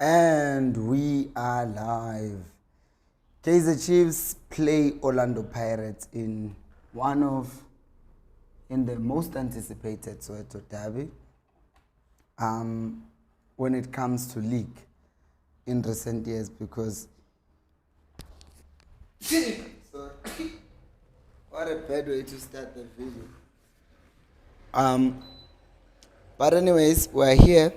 And we are live. Kaizer Chiefs play Orlando Pirates in the most anticipated Soweto derby. When it comes to league in recent years, because sorry, what a bad way to start the video. But anyways, we're here.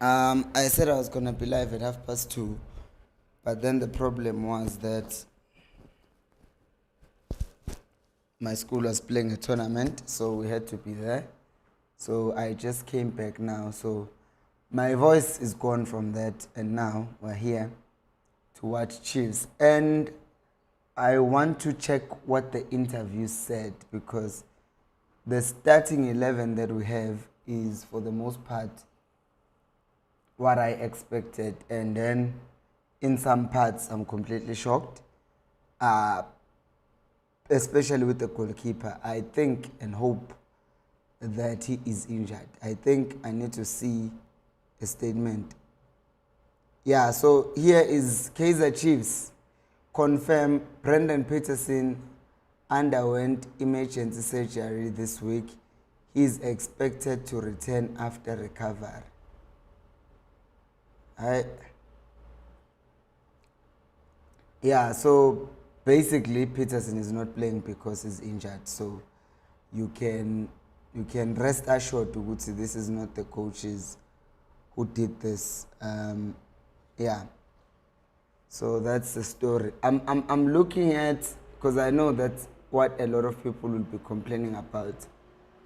I said I was gonna be live at 2:30, but then the problem was that my school was playing a tournament, so we had to be there. So I just came back now, so my voice is gone from that, and now we're here to watch Chiefs. And I want to check what the interview said, because the starting 11 that we have is for the most part what I expected, and then in some parts I'm completely shocked, especially with the goalkeeper. I think and hope that he is injured. I think I need to see a statement. Yeah, so here is Kaizer Chiefs confirm Brendan Peterson underwent emergency surgery this week. He is expected to return after recovery. Yeah, so basically Peterson is not playing because he's injured. So you can rest assured to Gucci, this is not the coaches who did this. Yeah. So that's the story. I'm looking at, because I know that's what a lot of people will be complaining about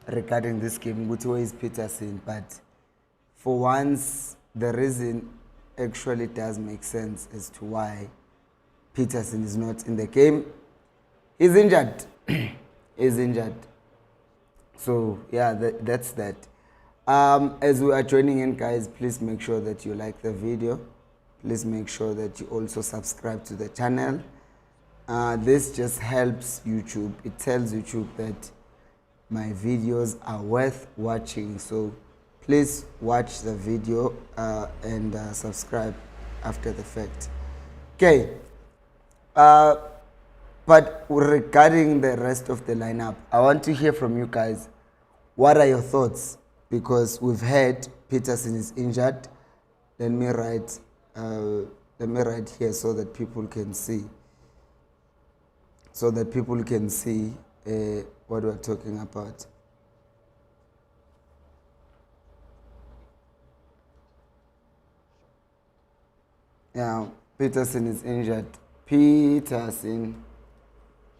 regarding this game. Gucci, where is Peterson? But for once, the reason actually does make sense as to why Peterson is not in the game. He's injured. He's injured. So yeah, that's that. As we are joining in, guys, please make sure that you like the video. Please make sure that you also subscribe to the channel. This just helps YouTube. It tells YouTube that my videos are worth watching. So please watch the video and subscribe after the fact. Okay. But regarding the rest of the lineup, I want to hear from you guys. What are your thoughts? Because we've heard Peterson is injured. Let me write here so that people can see. So that people can see what we're talking about. Yeah, Peterson is injured. Peterson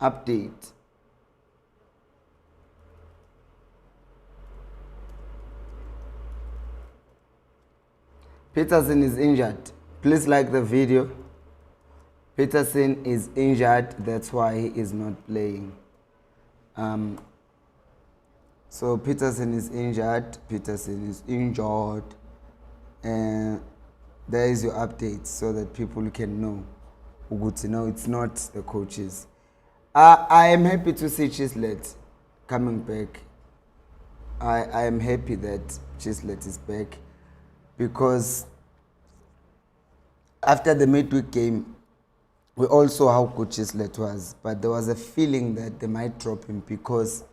update. Peterson is injured. Please like the video. Peterson is injured. That's why he is not playing. So Peterson is injured. Peterson is injured. And there is your update so that people can know. Good to know it's not the coaches. I am happy to see Chislet coming back. I am happy that Chislet is back, because after the midweek game, we all saw how good Chislet was, but there was a feeling that they might drop him because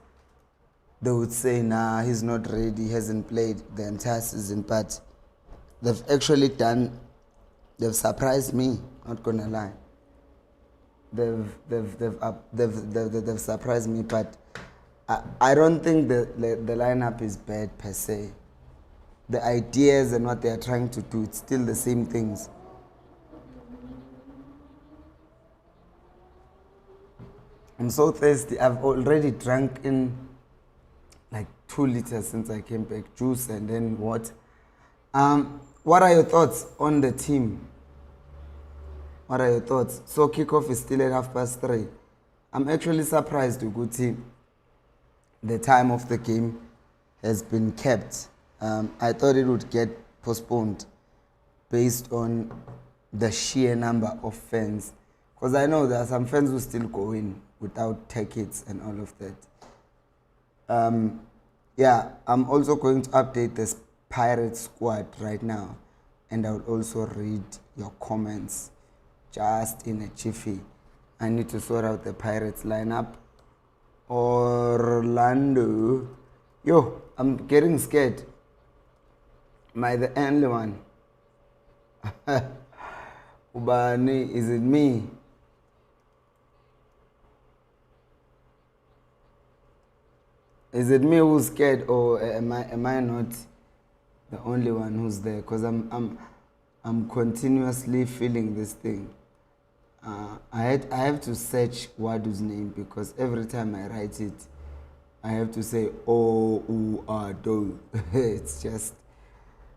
they would say, nah, he's not ready, he hasn't played the entire season. But they've actually they've surprised me, not gonna lie. They've surprised me, but I don't think the lineup is bad per se. The ideas and what they are trying to do, it's still the same things. I'm so thirsty. I've already drunk in like 2 liters since I came back, juice and then what. What are your thoughts on the team? What are your thoughts? So kickoff is still at 3:30. I'm actually surprised, Uguti. The time of the game has been kept. I thought it would get postponed based on the sheer number of fans. Because I know there are some fans who still go in without tickets and all of that. Yeah, I'm also going to update this Pirate squad right now. and I'll also read your comments just in a jiffy. I need to sort out the Pirates lineup. Orlando. Yo, I'm getting scared. Am I the only one? Ubani, is it me? Is it me who's scared, or am I not the only one who's there? Because I'm continuously feeling this thing. I have to search Wadu's name because every time I write it, I have to say do. It's just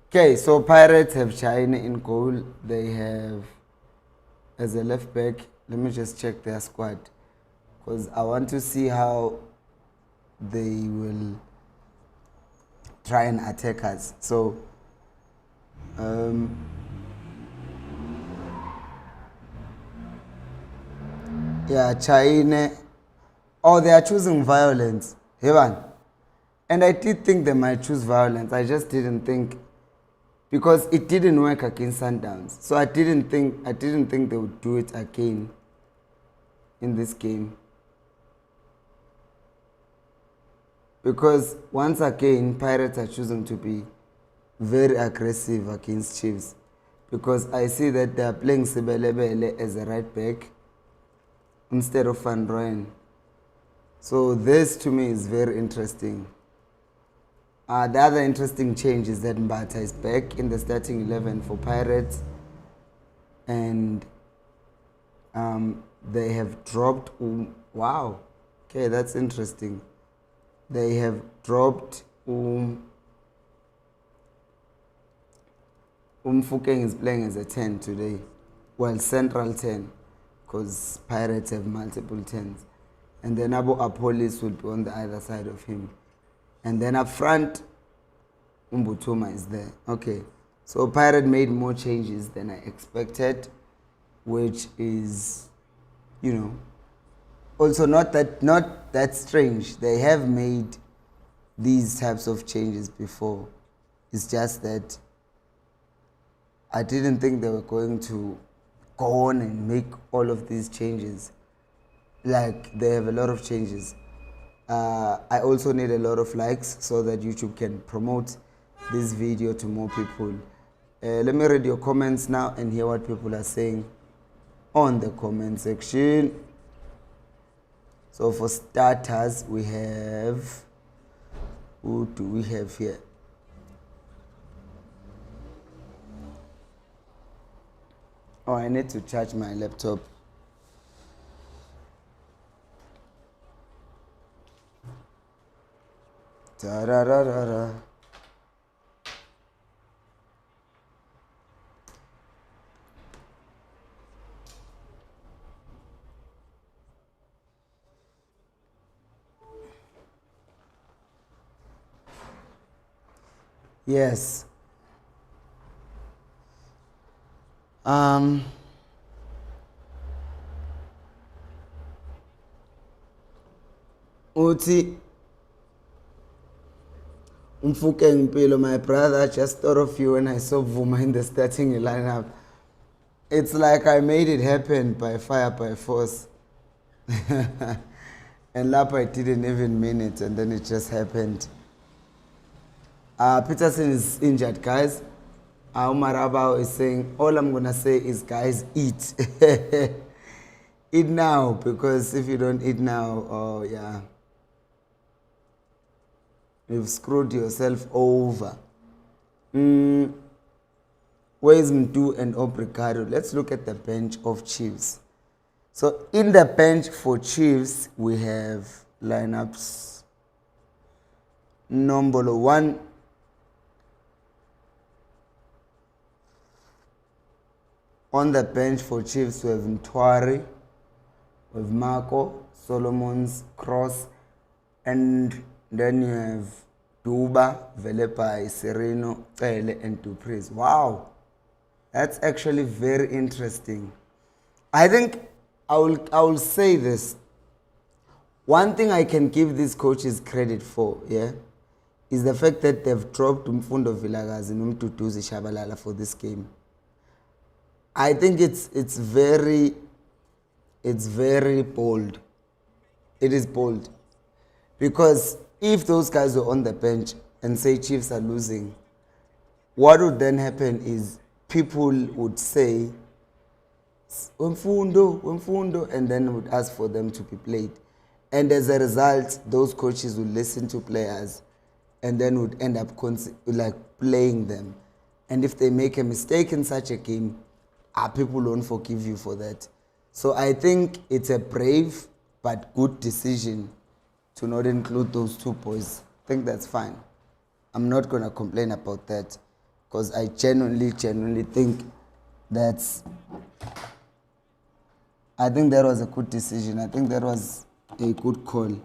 okay. So Pirates have China in goal. They have as a left back. Let me just check their squad because I want to see how they will try and attack us. So yeah, China. Oh, they are choosing violence. Hevan. And I did think they might choose violence. I just didn't think because it didn't work against Sundowns. So I didn't think they would do it again in this game. Because once again, Pirates are choosing to be very aggressive against Chiefs. Because I see that they are playing Sibelebele as a right back instead of Van Rooyen. So this to me is very interesting. The other interesting change is that Mbata is back in the starting 11 for Pirates. And they have dropped... wow. Okay, that's interesting. They have dropped Fukeng is playing as a 10 today. Well, central 10, because Pirates have multiple 10s. And then Abu Apolis will be on the other side of him. And then up front, Umbutuma is there. Okay, so Pirate made more changes than I expected, which is, you know, also not that strange. They have made these types of changes before. It's just that I didn't think they were going to go on and make all of these changes. Like, they have a lot of changes. I also need a lot of likes so that YouTube can promote this video to more people. Let me read your comments now and hear what people are saying on the comment section. So for starters, we have, who do we have here? Oh, I need to charge my laptop. Ta-ra-ra-ra-ra. Yes. Uti Mfukeng Mpilo, my brother, just thought of you when I saw Vuma in the starting lineup. It's like I made it happen by fire, by force. And Lapa, I didn't even mean it, and then it just happened. Peterson is injured, guys. Umar Abao is saying, all I'm going to say is, guys, eat. Eat now, because if you don't eat now, oh yeah, you've screwed yourself over. Where is Mdu and Obrigado? Let's look at the bench of Chiefs. So in the bench for Chiefs, we have lineups. Number 1, on the bench for Chiefs, we have Ntwari, we have Marco, Solomon's, Cross, and then you have Duba, Velepai, Sereno, Tele, and Dupris. Wow, that's actually very interesting. I think I will say this. One thing I can give these coaches credit for, yeah, is the fact that they've dropped Mfundo Vilakazi and Umduduzi Shabalala for this game. I think it's very bold. It is bold. Because if those guys were on the bench and say Chiefs are losing, what would then happen is people would say, Mfundo, and then would ask for them to be played. And as a result, those coaches would listen to players and then would end up playing them. And if they make a mistake in such a game, people won't forgive you for that. So I think it's a brave but good decision to not include those two boys. I think that's fine. I'm not going to complain about that because I genuinely think that was a good decision. I think that was a good call.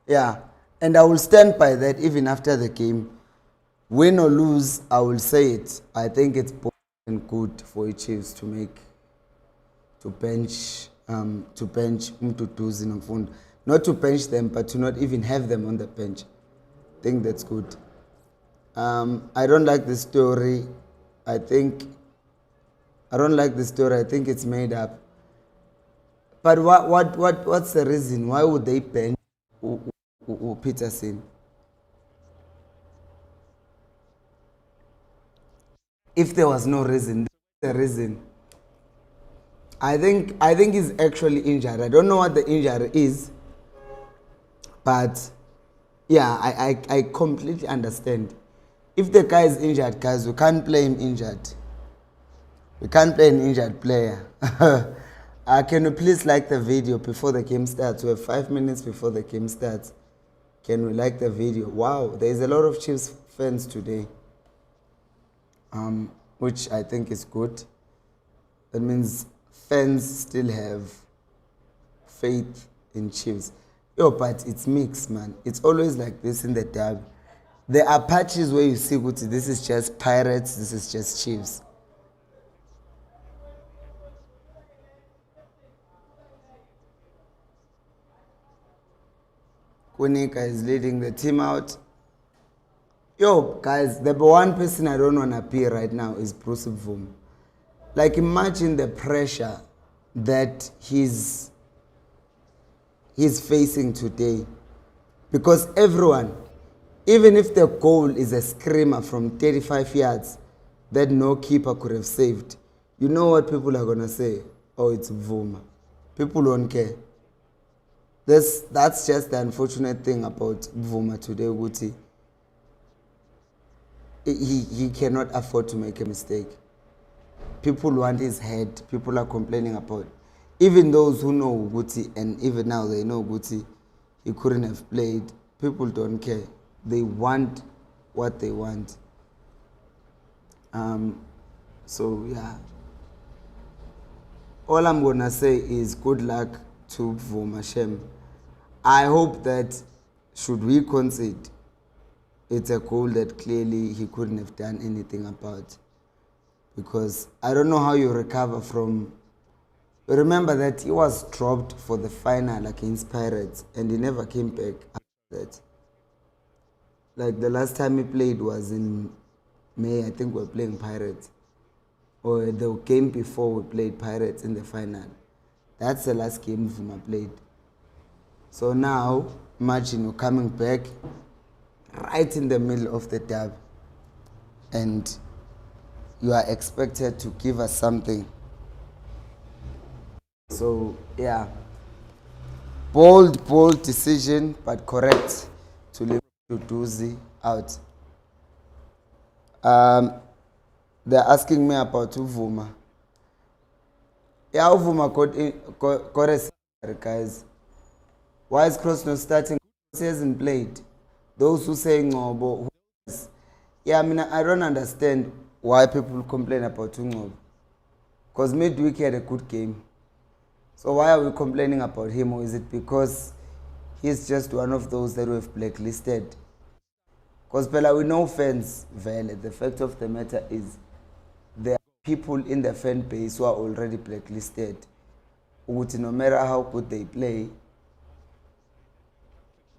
Yeah, and I will stand by that even after the game. Win or lose, I will say it. I think it's good for Chiefs to bench Mduduzi and Mfundo. Not to bench them, but to not even have them on the bench. I think that's good. I don't like the story. I think it's made up. But what's the reason? Why would they bench Peterson? If there was no reason, the reason. I think he's actually injured. I don't know what the injury is, but yeah, I completely understand. If the guy is injured, guys, we can't play him injured. We can't play an injured player. Can you please like the video before the game starts? We have 5 minutes before the game starts. Can we like the video? Wow, there is a lot of Chiefs fans today, which I think is good. That means fans still have faith in Chiefs. But it's mixed, man. It's always like this in the derby. There are patches where you see, this is just Pirates, this is just Chiefs. Kunika is leading the team out. Guys, the one person I don't want to be right now is Bruce Mvuma. Like, imagine the pressure that he's facing today. Because everyone, even if the goal is a screamer from 35 yards that no keeper could have saved, you know what people are going to say? Oh, it's Mvuma. People don't care. That's just the unfortunate thing about Mvuma today, Guti. He cannot afford to make a mistake. People want his head. People are complaining about it. Even those who know Guti, and even now they know Guti, he couldn't have played. People don't care. They want what they want. So yeah. All I'm gonna say is good luck to Mvuma Shem. I hope that should we concede, it's a goal that clearly he couldn't have done anything about. Because I don't know how you recover from... Remember that he was dropped for the final against Pirates and he never came back after that. Like, the last time he played was in May. I think we were playing Pirates. Or the game before we played Pirates in the final. That's the last game Mvuma played. So now, imagine you're coming back right in the middle of the derby and you are expected to give us something. So yeah, bold decision, but correct to leave Mduduzi out. They're asking me about Mvuma. Yeah, Mvuma got a guys. Why is Cross not starting? He hasn't played. Those who say Ngobo, yeah, I mean, I don't understand why people complain about Ngobo. Because midweek he had a good game. So why are we complaining about him? Or is it because he's just one of those that we have blacklisted? Because we know fans, the fact of the matter is they are people in the fan base who are already blacklisted. No matter how good they play,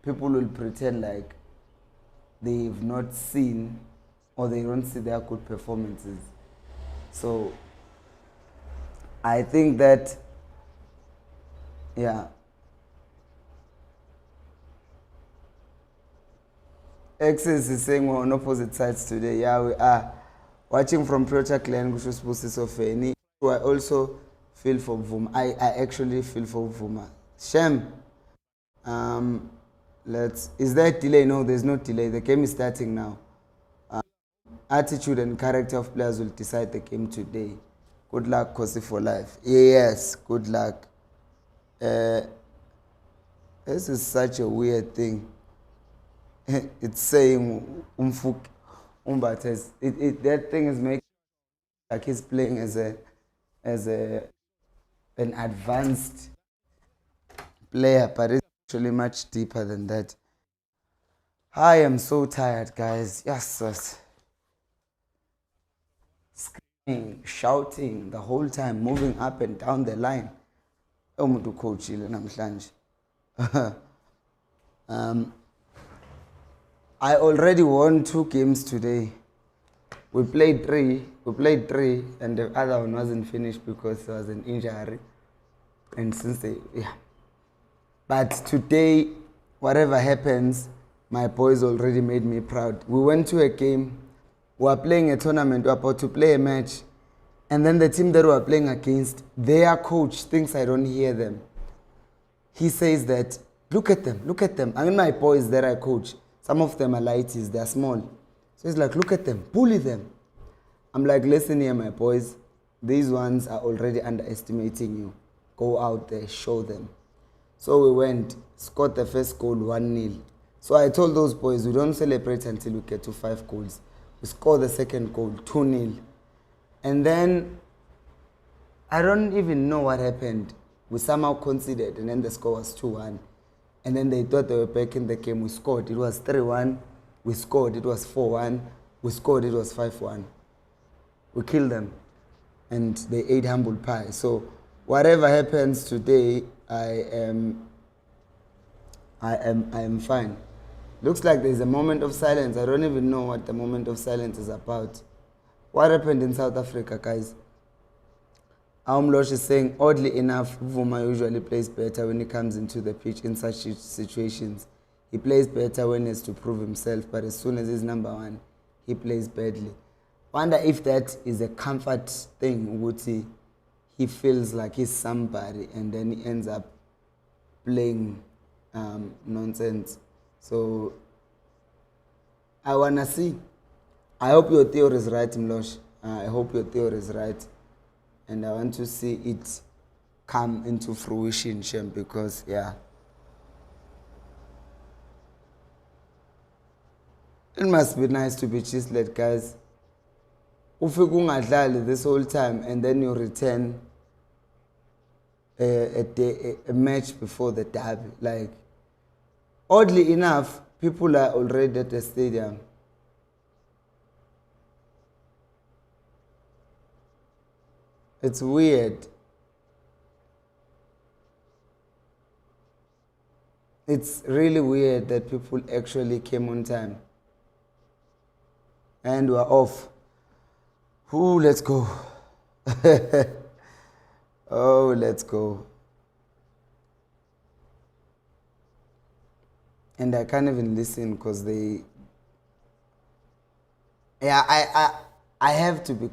people will pretend like they've not seen or they don't see their good performances. So I think that, yeah. Access is saying we're on opposite sides today. Yeah, we are. Watching from Procha Clan, Feni. I also feel for Vuma. I actually feel for Vuma. Shem. Is there a delay? No, there's no delay. The game is starting now. Attitude and character of players will decide the game today. Good luck, Khosi, for life. Yes, good luck. This is such a weird thing. It's saying that thing is making like he's playing as an advanced player, but it's actually much deeper than that. I am so tired, guys. Yes. Screaming, shouting the whole time, moving up and down the line. Coach I already won 2 games today. We played three, and the other one wasn't finished because there was an injury. And but today, whatever happens, my boys already made me proud. We went to a game, we were playing a tournament, we were about to play a match, and then the team that we were playing against, their coach thinks I don't hear them. He says that, look at them. I mean, my boys that I coach, some of them are lighties, they're small. So he's like, look at them, bully them. I'm like, listen here, my boys, these ones are already underestimating you. Go out there, show them. So we went, scored the first goal 1-0. So I told those boys, we don't celebrate until we get to 5 goals. We scored the second goal, 2-0. And then, I don't even know what happened. We somehow conceded, and then the score was 2-1. And then they thought they were back in the game. We scored, it was 3-1. We scored, it was 4-1. We scored, it was 5-1. We killed them. And they ate humble pie. So whatever happens today, I am fine. Looks like there's a moment of silence. I don't even know what the moment of silence is about. What happened in South Africa, guys? Aumlosh is saying, oddly enough, Vuma usually plays better when he comes into the pitch in such situations. He plays better when he has to prove himself, but as soon as he's number 1, he plays badly. Wonder if that is a comfort thing, Wuti. He feels like he's somebody, and then he ends up playing nonsense. So, I wanna see. I hope your theory is right, Mlosh. I hope your theory is right. And I want to see it come into fruition, Shem, because, yeah. It must be nice to be chiseled, guys. Ufike this whole time, and then you return a match before the derby. Like, oddly enough, people are already at the stadium. It's weird. It's really weird that people actually came on time. And we're off. Ooh, let's go. Oh, let's go. And I can't even listen because they... Yeah, I have to be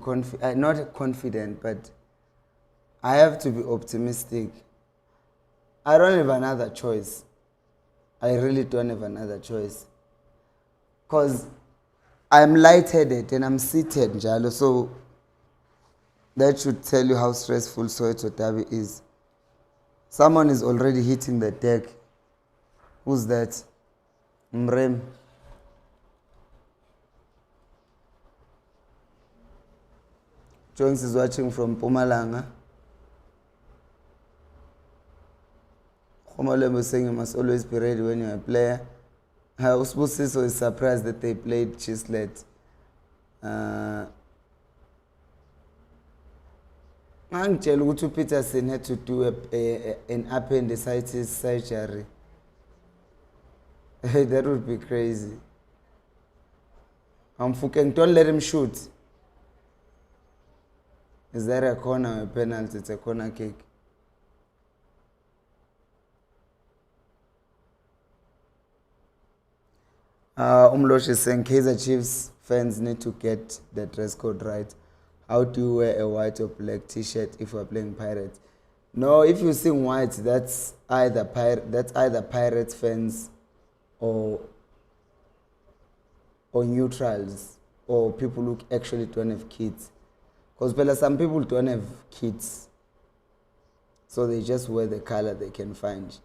not confident, but I have to be optimistic. I don't have another choice. I really don't have another choice. Because I'm lightheaded and I'm seated, Njalo, so that should tell you how stressful Soweto derby is. Someone is already hitting the deck. Who's that? Mrem. Jones is watching from Mpumalanga. Khomalem was saying you must always be ready when you're a player. Usbusiso is surprised that they played Chislet. Angitshela ukuthi uPeterson had to do an appendicitis surgery. That would be crazy. I'm fucking, don't let him shoot. Is that a corner or a penalty? It's a corner kick. Umlosh is saying Kaizer Chiefs fans need to get the dress code right. How do you wear a white or black t-shirt if we're playing Pirates? No, if you sing white, that's either Pirates fans or neutrals or people who actually don't have kids. Because some people don't have kids, so they just wear the color they can find.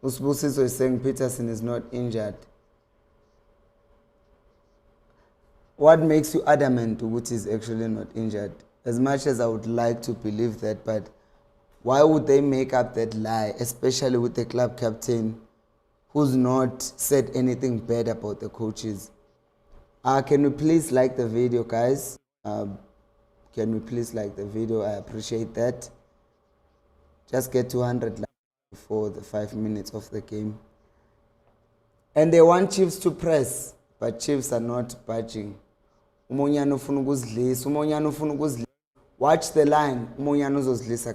Usbusiso is saying Peterson is not injured. What makes you adamant to which is actually not injured? As much as I would like to believe that, but why would they make up that lie, especially with the club captain who's not said anything bad about the coaches? Can we please like the video, guys? Can we please like the video? I appreciate that. Just get 200 likes before the 5 minutes of the game. And they want Chiefs to press, but Chiefs are not budging. Watch the line.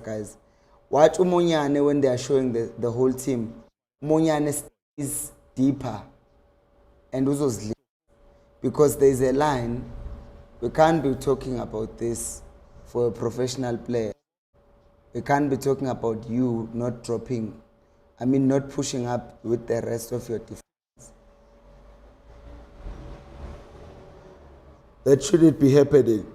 Guys. Watch Umonyane when they are showing the whole team. Umonyane is deeper and uzozli. Because there is a line, we can't be talking about this for a professional player. We can't be talking about you not not pushing up with the rest of your defense. That shouldn't be happening.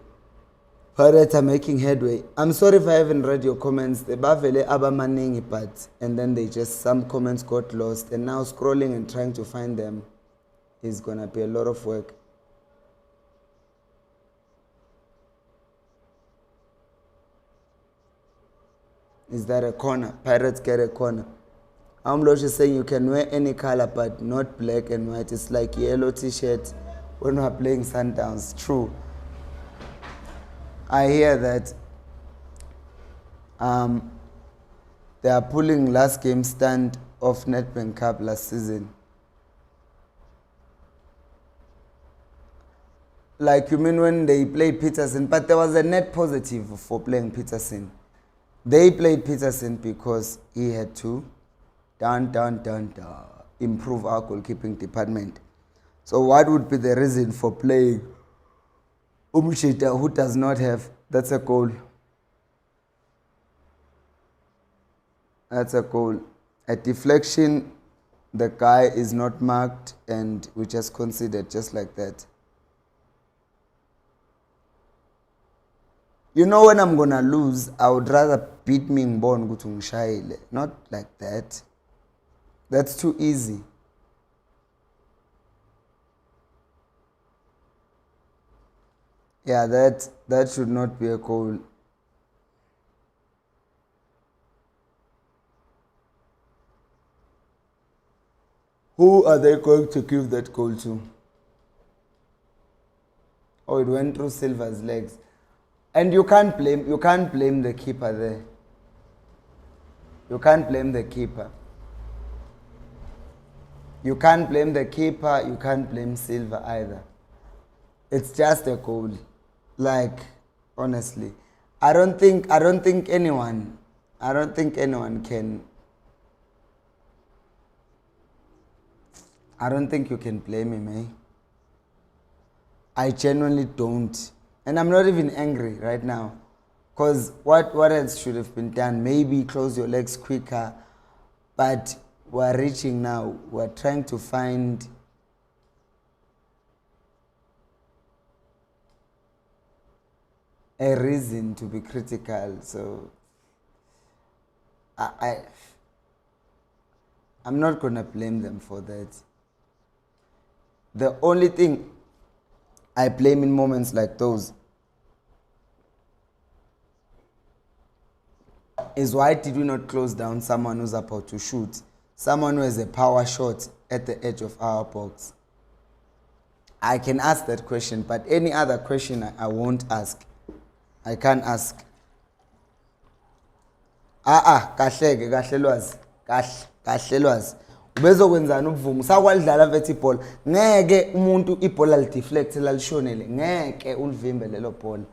Pirates are making headway. I'm sorry if I haven't read your comments. The Bavele Abamaningi part, and then some comments got lost, and now scrolling and trying to find them is gonna be a lot of work. Is that a corner? Pirates get a corner. Amlosh is saying you can wear any color but not black and white. It's like yellow t-shirt when we're playing Sundowns. True. I hear that they are pulling last game stand of Nedbank Cup last season. Like you mean when they played Peterson, but there was a net positive for playing Peterson. They played Peterson because he had to improve our goalkeeping department. So what would be the reason for playing Umshita, who does not have? That's a goal. That's a goal. A deflection, the guy is not marked and we just conceded just like that. You know, when I'm gonna lose, I would rather beat Mingbon Gutung. Not like that. That's too easy. Yeah, that should not be a goal. Who are they going to give that goal to? Oh, it went through Silva's legs. And you can't blame the keeper there. You can't blame the keeper. You can't blame the keeper, you can't blame Silva either. It's just a goal. Like, honestly. I don't think anyone can. I don't think you can blame him, eh? I genuinely don't. And I'm not even angry right now. Because what else should have been done? Maybe close your legs quicker. But we're reaching now. We're trying to find a reason to be critical. So I'm not going to blame them for that. The only thing I blame in moments like those is why did we not close down someone who's about to shoot? Someone who has a power shot at the edge of our box. I can ask that question, but any other question I won't ask. I can't ask. Kahleke kahle lwazi. Kahle lwazi. Ubezokwenzana ubuvuma usakwalidlala mfethu ibhola. Ngeke umuntu ibhola li deflect lalishonele. Ngeke ulivimbe lelo bhola.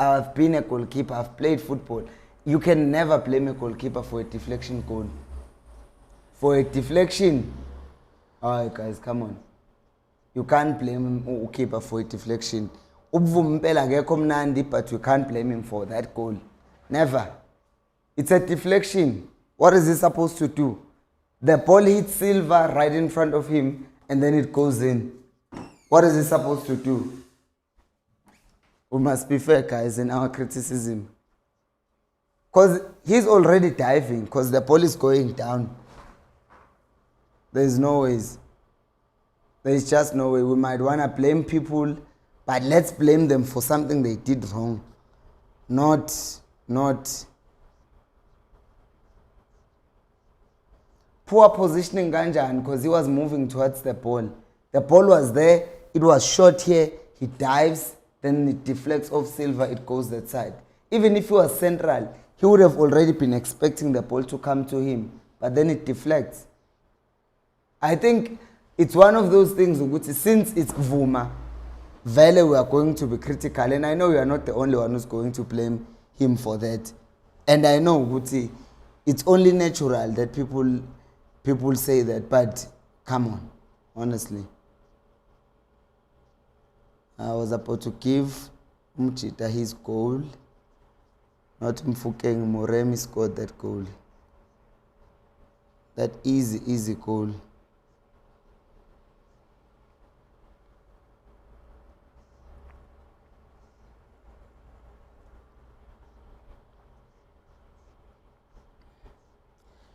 I've been a goalkeeper. I've played football. You can never blame a goalkeeper for a deflection goal. For a deflection, alright guys, come on. You can't blame a keeper for a deflection. Ubuvuma impela akekho mnandi, but you can't blame him for that goal. Never. It's a deflection. What is he supposed to do? The ball hits Silva right in front of him and then it goes in. What is he supposed to do? We must be fair, guys, in our criticism. Because he's already diving because the ball is going down. There's no ways. There's just no way. We might want to blame people, but let's blame them for something they did wrong. Not poor positioning ganjan because he was moving towards the ball. The ball was there, it was short here, he dives, then it deflects off Silva, it goes that side. Even if he was central, he would have already been expecting the ball to come to him, but then it deflects. I think it's one of those things, since it's Vuma, Vele, we are going to be critical, and I know we are not the only one who's going to blame him for that. And I know, Guti, it's only natural that people say that, but come on, honestly. I was about to give Mchita his goal, not Mfukeng. Moremi scored that goal. That easy goal.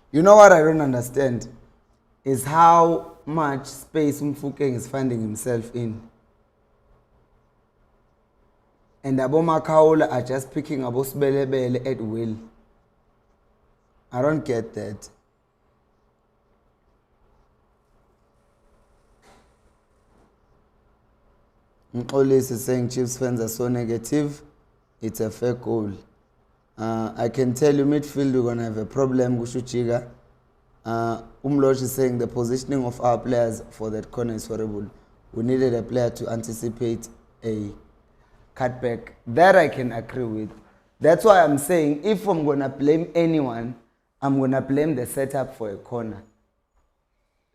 You know what I don't understand is how much space Mfukeng is finding himself in. And Aboma Kaola are just picking up Osbelebele at will. I don't get that. Always is saying Chiefs fans are so negative. It's a fair goal. I can tell you midfield we're going to have a problem. Gushuchiga. Umloch is saying the positioning of our players for that corner is horrible. We needed a player to anticipate a cutback. That I can agree with. That's why I'm saying if I'm going to blame anyone, I'm going to blame the setup for a corner.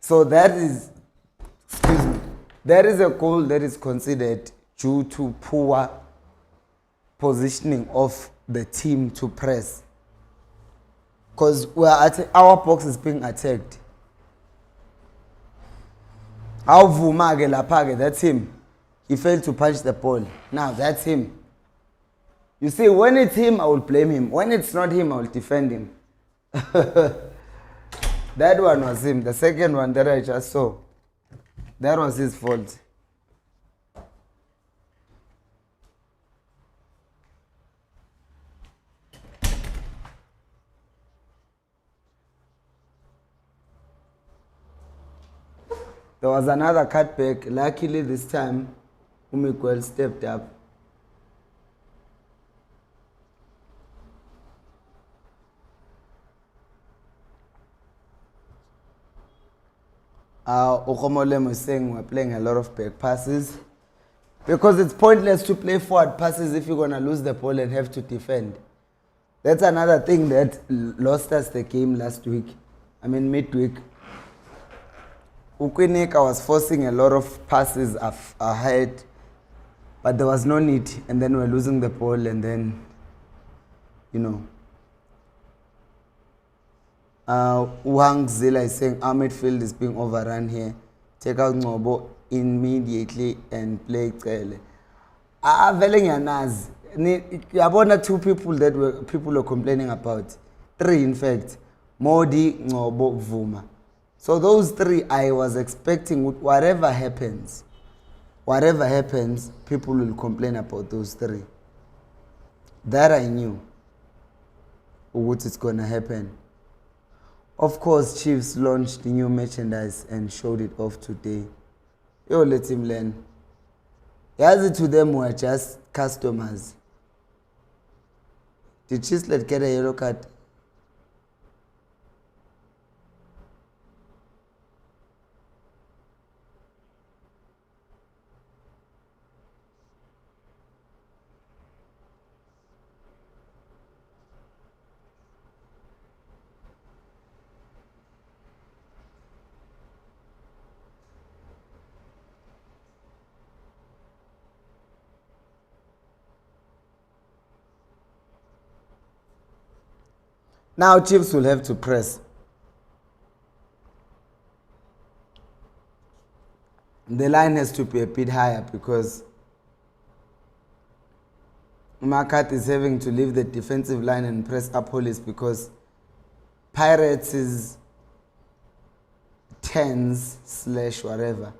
So that is, excuse me, that is a goal that is considered due to poor positioning of the team to press. Because our box is being attacked. That's him. He failed to punch the ball. Now that's him. You see, when it's him, I will blame him. When it's not him, I will defend him. That one was him. The second one that I just saw, that was his fault. There was another cutback. Luckily this time, Umiguel stepped up. Okomolem is saying we're playing a lot of back passes because it's pointless to play forward passes if you're going to lose the ball and have to defend. That's another thing that lost us the game last week. I mean midweek. Ukwinika was forcing a lot of passes ahead, but there was no need, and then we're losing the ball, and then, you know. Wang Zila is saying our midfield is being overrun here. Take out Ngobo immediately and play Kele. Yabona two people that people were complaining about. Three, in fact. Modi, Ngobo, Vuma. So those three, I was expecting whatever happens, people will complain about those three. That I knew what is going to happen. Of course, Chiefs launched new merchandise and showed it off today. Yo, let him learn. Yazi to them were just customers. Did Chislet get a yellow card? Now Chiefs will have to press. The line has to be a bit higher because Markat is having to leave the defensive line and press up Hollis because Pirates' 10s / whatever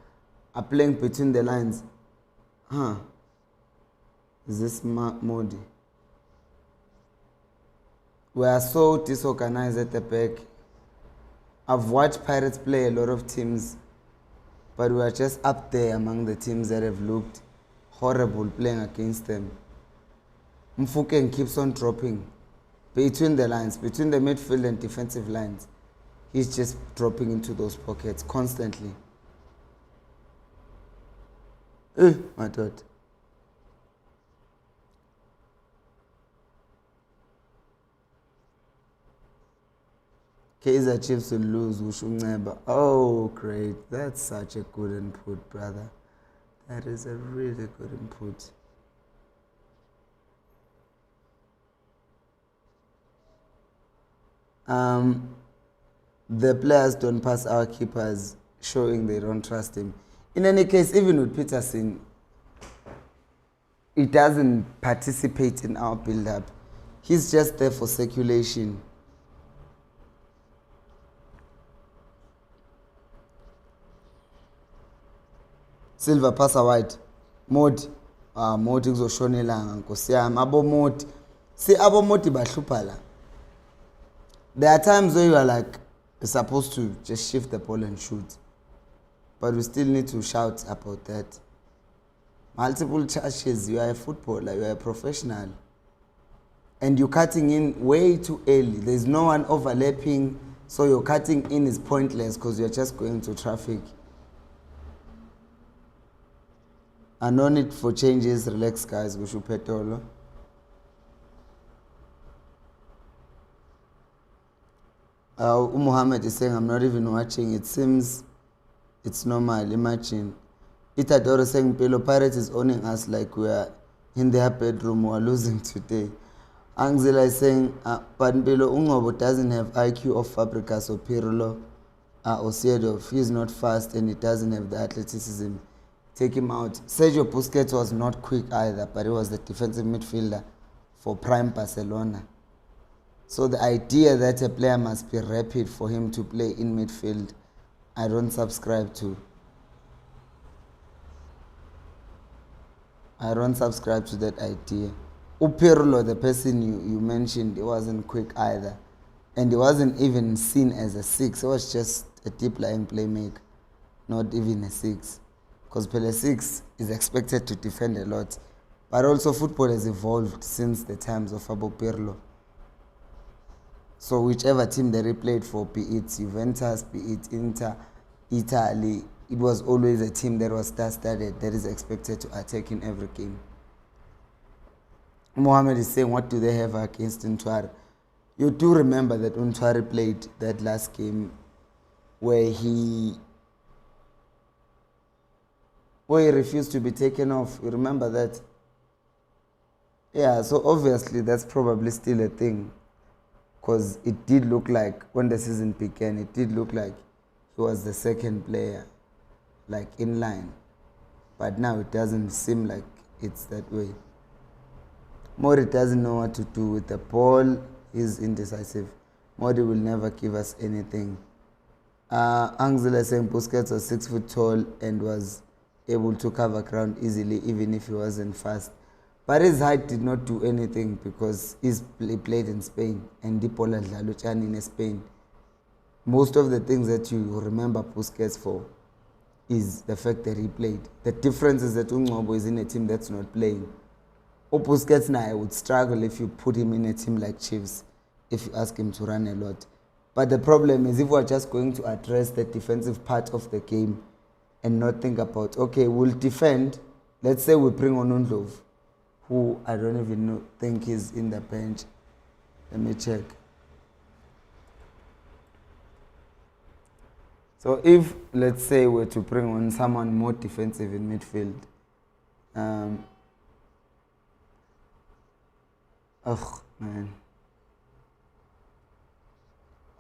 are playing between the lines. Is this Modi? We are so disorganized at the back. I've watched Pirates play a lot of teams, but we are just up there among the teams that have looked horrible playing against them. Mfukeng keeps on dropping between the lines, between the midfield and defensive lines. He's just dropping into those pockets constantly. My God. Kaizer Chiefs will lose. Ushunceba. Oh, great. That's such a good input, brother. That is a really good input. The players don't pass our keepers, showing they don't trust him. In any case, even with Peterson, he doesn't participate in our build-up. He's just there for circulation. Silver passa wide. Modi. Modi kuzoshonelanga nkosi yami. Abo Modi. See, abo Modi bahlupha la. There are times where you are like, you're supposed to just shift the ball and shoot. But we still need to shout about that. Multiple touches, you are a footballer, you are a professional. And you're cutting in way too early. There's no one overlapping, so your cutting in is pointless because you're just going to traffic. And no need for changes, relax guys, go shoot petrol. Muhammad is saying, I'm not even watching. It seems it's normal. Imagine. Itadoro is saying, Pelo Pirates is owning us like we are in their bedroom. We are losing today. Angela is saying, but Pelo Ungobo doesn't have IQ of Fabregas or Pirlo or Seedorf. He is not fast and he doesn't have the athleticism. Take him out. Sergio Busquets was not quick either, but he was the defensive midfielder for prime Barcelona. So the idea that a player must be rapid for him to play in midfield, I don't subscribe to. I don't subscribe to that idea. Pirlo, the person you mentioned, he wasn't quick either. And he wasn't even seen as a 6. He was just a deep lying playmaker, not even a 6. Because Pele 6 is expected to defend a lot. But also football has evolved since the times of Fabio Pirlo. So whichever team they played for, be it Juventus, be it Inter, Italy, it was always a team that was star-studded, that is expected to attack in every game. Mohamed is saying, what do they have against Untwari? You do remember that Untwari played that last game where he refused to be taken off. You remember that? Yeah, so obviously that's probably still a thing. Because it did look like, when the season began, it did look like he was the second player, like in line. But now it doesn't seem like it's that way. Mori doesn't know what to do with the ball. He's indecisive. Mori will never give us anything. Angela saying Busquets was 6 foot tall and was able to cover ground easily even if he wasn't fast. But his height did not do anything because he played in Spain and Dipola Dlaluchan in Spain. Most of the things that you remember Busquets for is the fact that he played. The difference is that Ungcobo is in a team that's not playing. Busquets now would struggle if you put him in a team like Chiefs, if you ask him to run a lot. But the problem is if we're just going to address the defensive part of the game and not think about, okay, we'll defend. Let's say we bring on Undlov, who I don't even think is in the bench. Let me check. So if, let's say, we're to bring on someone more defensive in midfield, oh man,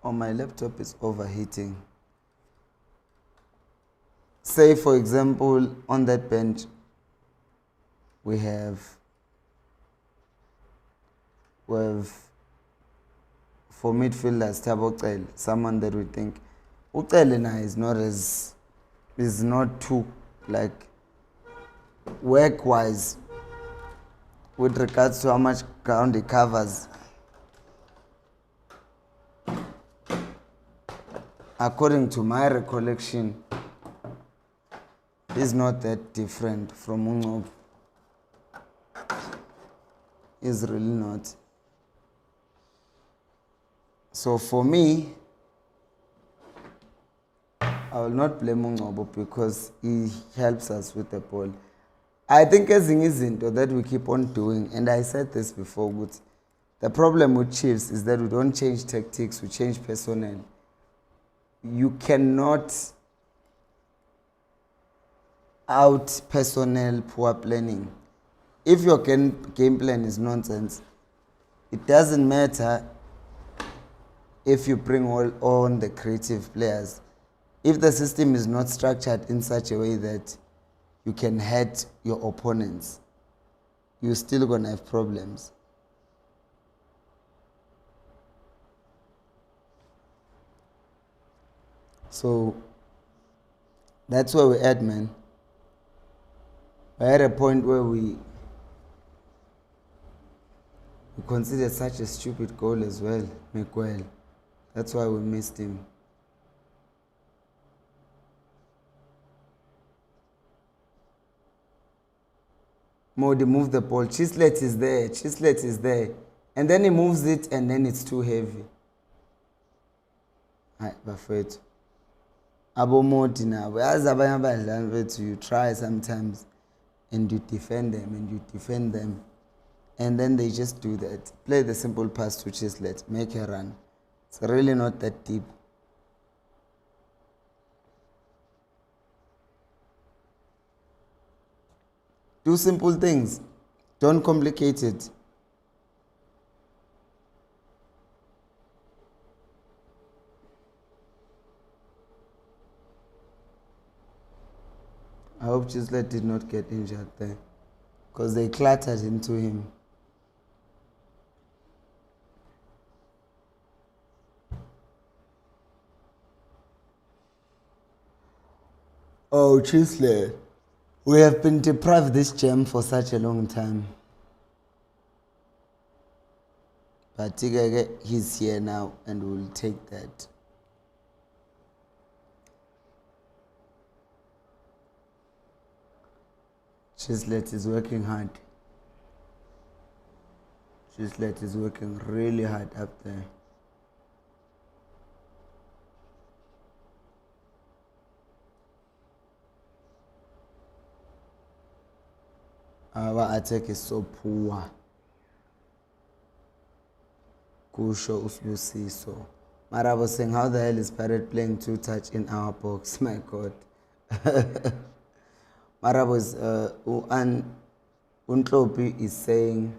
my laptop is overheating. Say, for example, on that bench, we have for midfielders, Thabo Cele, someone that we think Ucele is not too like work-wise with regards to how much ground he covers. According to my recollection, he's not that different from Ungcobo. He's really not. So for me, I will not blame Ungcobo because he helps us with the ball. I think ezinye izinto that we keep on doing, and I said this before, but the problem with Chiefs is that we don't change tactics, we change personnel. You cannot out personnel poor planning. If your game plan is nonsense, it doesn't matter if you bring on the creative players. If the system is not structured in such a way that you can hurt your opponents, you're still going to have problems. So that's where we're at, man. We're at a point where we considered such a stupid goal as well, Miguel. That's why we missed him. Modi moved the ball. Chislet is there. And then he moves it and then it's too heavy. Bafethu. Abo Modi now. As you try sometimes and you defend them and then they just do that. Play the simple pass to Chislet. Make a run. It's really not that deep. Do simple things. Don't complicate it. I hope Chislet did not get injured there because they clattered into him. Oh, Chislet. We have been deprived this gem for such a long time. But he's here now and we'll take that. Chislet is working hard. Chislet is working really hard up there. Our attack is so poor. Kusho Usbusiso. Mara was saying, how the hell is Barrett playing two touch in our box? My God. Mara was Untlopi is saying,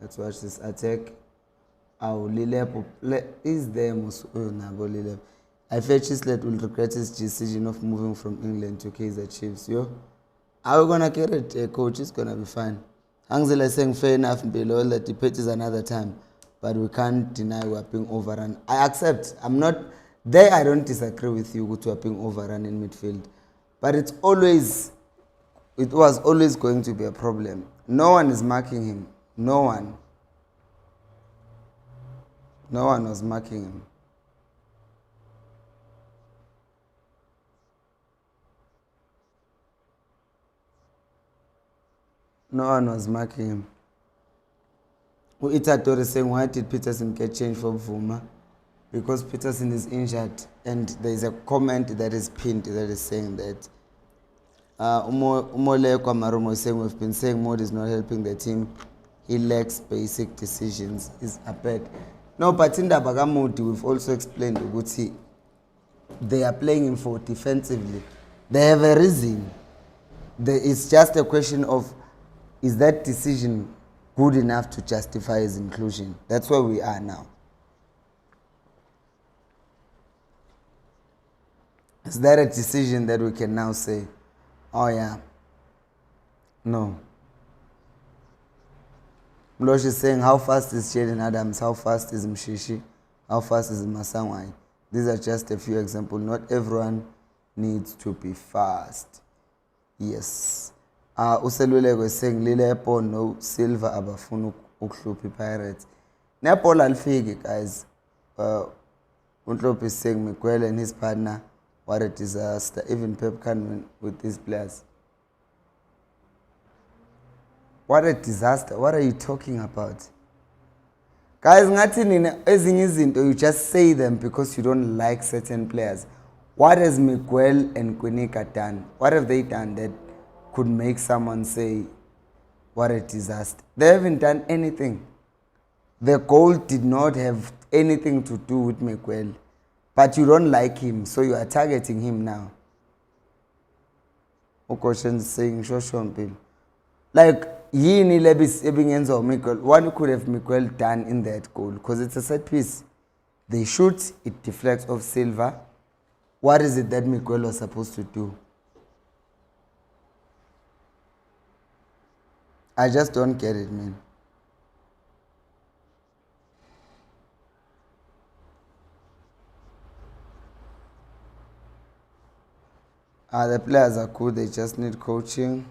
let's watch this attack. Our Lilepo is there. I fear Chislet will regret his decision of moving from England to Kaizer Chiefs. Are we gonna get it? Coach is gonna be fine. Angela is saying fair enough below that debate is another time, but we can't deny we're being overrun. I accept. I'm not there. I don't disagree with you with we're being overrun in midfield, but it was always going to be a problem. No one is marking him. No one was marking him. No one was marking him. Itador is saying, why did Peterson get changed for Vuma? Because Peterson is injured, and there is a comment that is pinned that is saying that Umole Kwamarumo is saying, we've been saying Mode is not helping the team. He lacks basic decisions. Is a bad. No, but in the Bagamudi, we've also explained Uguti. They are playing him for defensively. They have a reason. It's just a question of, is that decision good enough to justify his inclusion? That's where we are now. Is that a decision that we can now say, oh yeah, no? Mlosh is saying, how fast is Jaden Adams? How fast is Mshishi? How fast is Masangwai? These are just a few examples. Not everyone needs to be fast. Yes. Useluleko is saying, Lile Epo no Silver abafunu ukhlupi Pirates. Nepal alfigi, guys. Untlopi is saying, Miguel and his partner, what a disaster. Even Pep can win with these players. What a disaster. What are you talking about? Guys, you just say them because you don't like certain players. What has Miguel and Quinica done? What have they done that could make someone say, what a disaster? They haven't done anything. The goal did not have anything to do with Miguel. But you don't like him, so you are targeting him now. Okoshen is saying, Shoshompil. Like, what could have Miguel done in that goal? Because it's a set piece. They shoot, it deflects off Silva. What is it that Miguel was supposed to do? I just don't get it, man. The players are good, they just need coaching.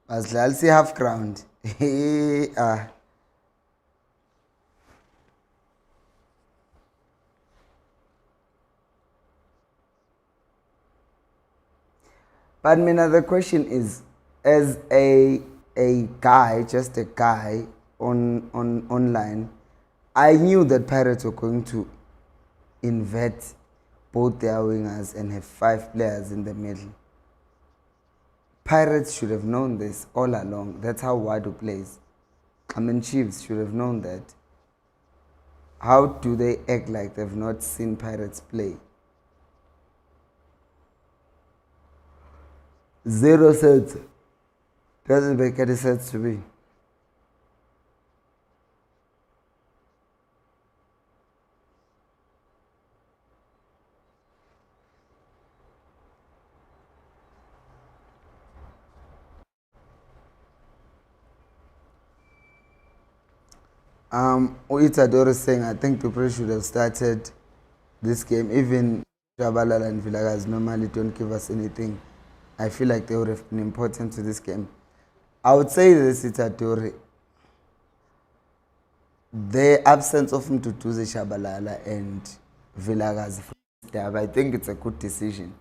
As I'll see half ground. But the question is, as a guy, just a guy on online, I knew that Pirates were going to invert both their wingers and have 5 players in the middle. Pirates should have known this all along. That's how Wadu plays. Chiefs should have known that. How do they act like they've not seen Pirates play? 0 sets. Doesn't make any sense to me. Itador is saying, I think people should have started this game. Even Shabalala and Villagas normally don't give us anything. I feel like they would have been important to this game. I would say this, Itador. The absence of Mtutuze Shabalala and Villagas, I think it's a good decision.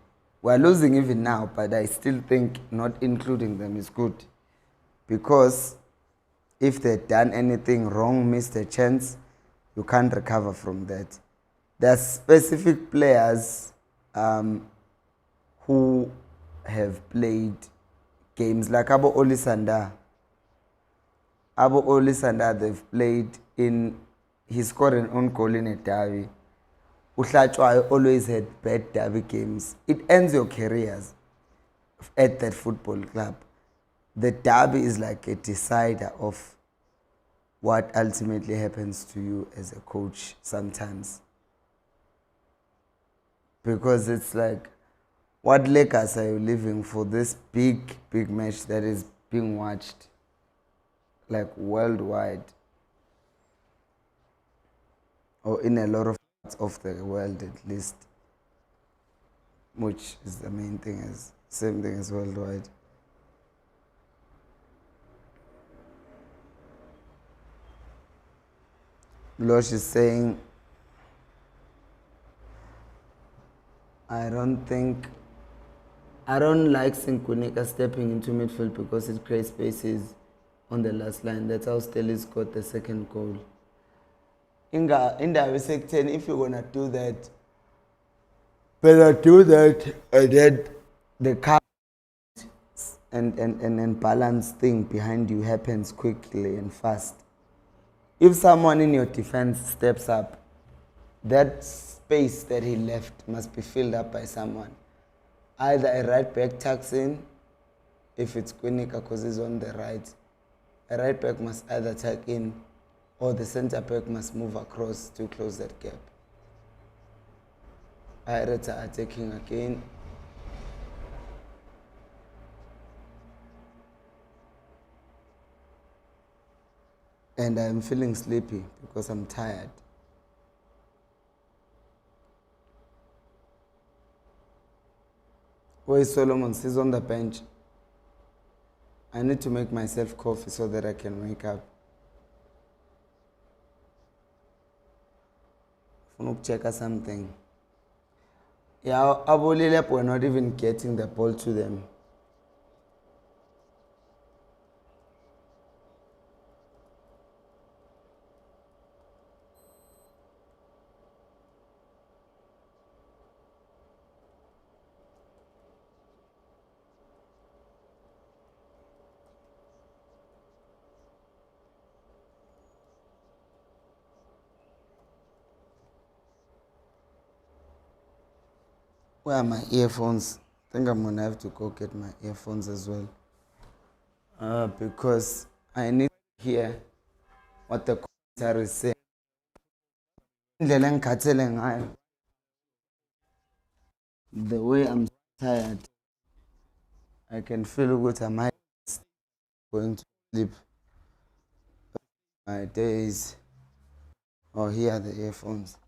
We're losing even now, but I still think not including them is good. Because if they've done anything wrong, missed a chance, you can't recover from that. There are specific players who have played games like Abo Olisanda. Abo Olisanda, they've played in, he scored an own goal in a derby. Uhlachwa always had bad derby games. It ends your careers at that football club. The derby is like a decider of what ultimately happens to you as a coach sometimes. Because it's like, what Lakers are you living for this big match that is being watched like worldwide, or in a lot of parts of the world at least, which is the main thing, is same thing as worldwide. Losh is saying, I don't think, I don't like Sinkunika stepping into midfield because it creates spaces on the last line. That's how Stellis got the second goal. In the second, if you're gonna do that, better do that, and then the car and balance thing behind you happens quickly and fast. If someone in your defense steps up, that space that he left must be filled up by someone. Either a right back tucks in, if it's Kwinika because he's on the right. A right back must either tuck in or the centre back must move across to close that gap. Pirates are attacking again. And I'm feeling sleepy because I'm tired. Where is Solomon? He's on the bench. I need to make myself coffee so that I can wake up. I want to check something. Yeah, Abolilep were not even getting the ball to them. Where are my earphones? I think I'm gonna have to go get my earphones as well. Because I need to hear what the commentary is saying. The way I'm tired, I can feel good. I might going to sleep. My days. Oh, here are the earphones.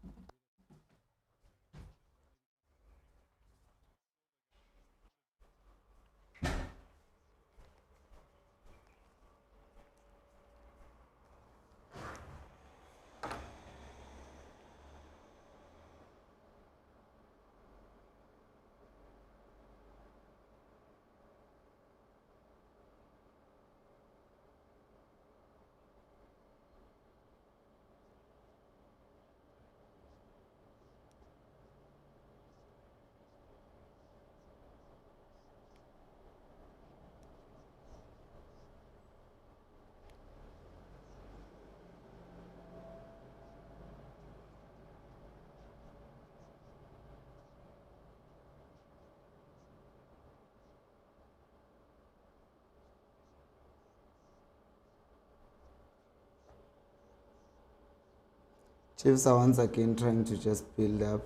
Chiefs are once again trying to just build up.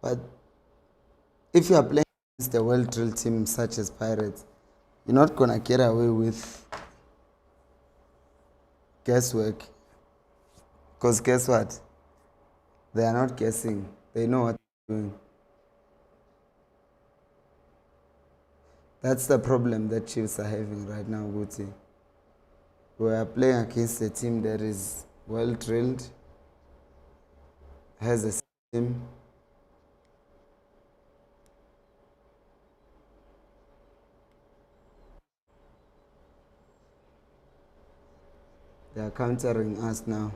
But if you are playing against a well-drilled team such as Pirates, you're not going to get away with guesswork. Because guess what? They are not guessing. They know what they're doing. That's the problem that Chiefs are having right now, Guti. We are playing against a team that is well-drilled, has a system. They are countering us now.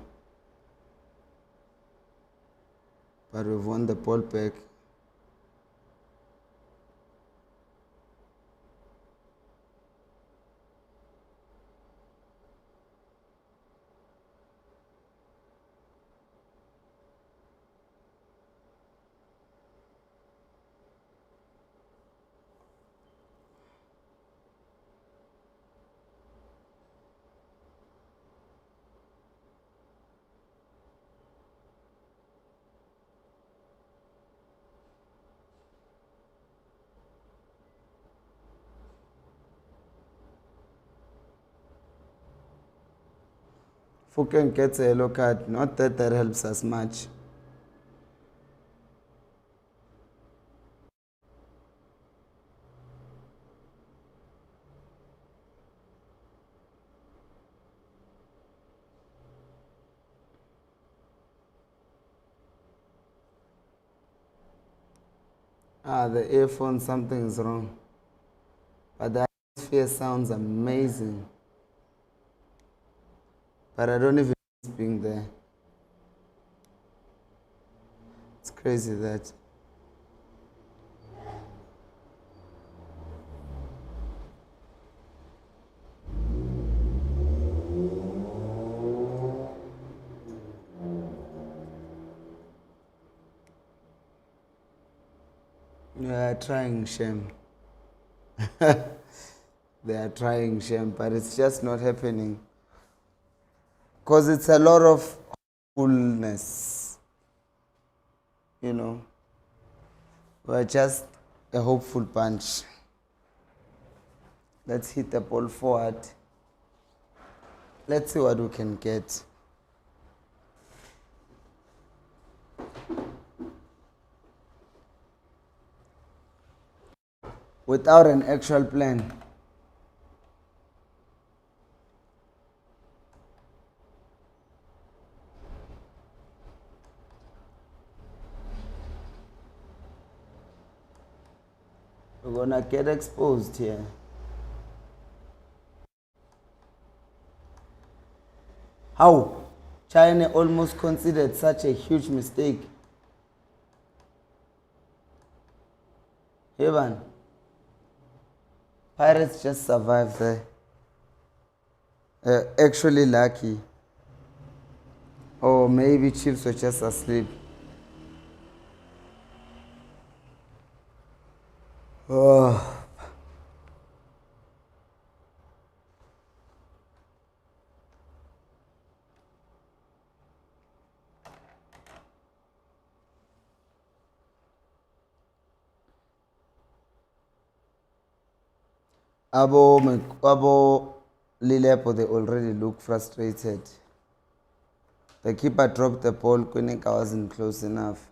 But we've won the ball back. Fuken gets a yellow card. Not that that helps us much. The earphone, something's wrong. But the atmosphere sounds amazing. But I don't even miss being there. It's crazy that. They are trying shame. They are trying shame, but it's just not happening. Because it's a lot of hopefulness. You know, we're just a hopeful bunch. Let's hit the ball forward. Let's see what we can get. Without an actual plan. We're gonna get exposed here. How? China almost considered such a huge mistake. Evan, Pirates just survived there. Actually lucky. Or maybe Chiefs were just asleep. Oh. Abo Lilepo, they already look frustrated. The keeper dropped the ball. Kunika wasn't close enough.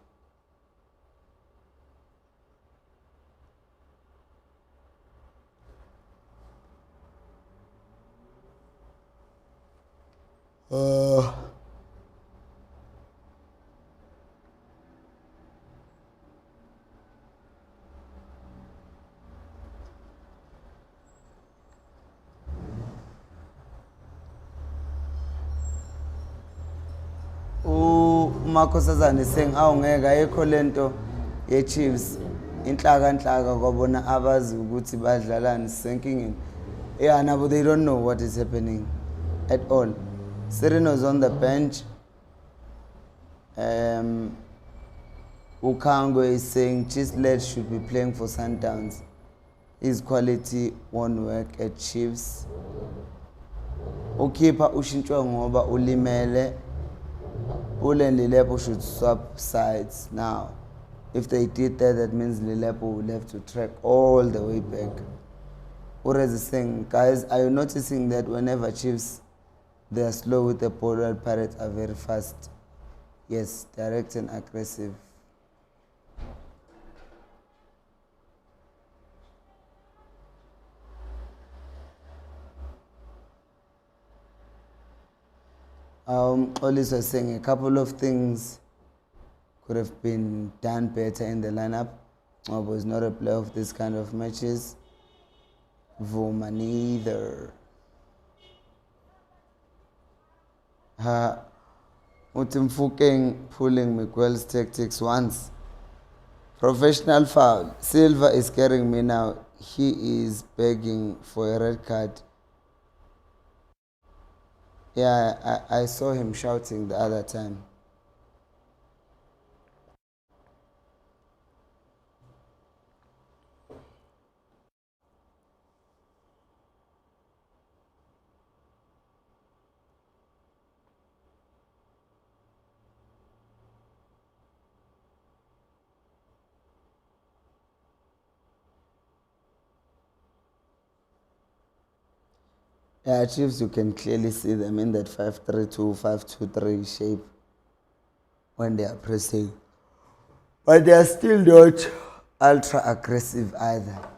uMakhosazana saying awungeke ayikho lento ye-Chiefs inhlaka kwabona abazi ukuthi badlalani senkingeni. Yeah, nabo they don't know what is happening at all. Sereno's on the bench. Ukangwe is saying Chislett should be playing for Sundowns. His quality won't work at Chiefs. Ukhipha ushintshwe ngoba ulimele. Ule and Lilepo should swap sides now. If they did that, that means Lilepo will have to track all the way back. Urez is saying, guys, are you noticing that whenever Chiefs, they are slow with the ball, while Pirates are very fast? Yes, direct and aggressive. Olis was saying a couple of things could have been done better in the lineup. I was not a player of this kind of matches. Vuma neither. Utimfukeng pulling Miguel's tactics once. Professional foul. Silva is carrying me now. He is begging for a red card. Yeah, I saw him shouting the other time. Yeah, Chiefs, you can clearly see them in that 5-3-2, 5-2-3 shape when they are pressing. But they are still not ultra aggressive either.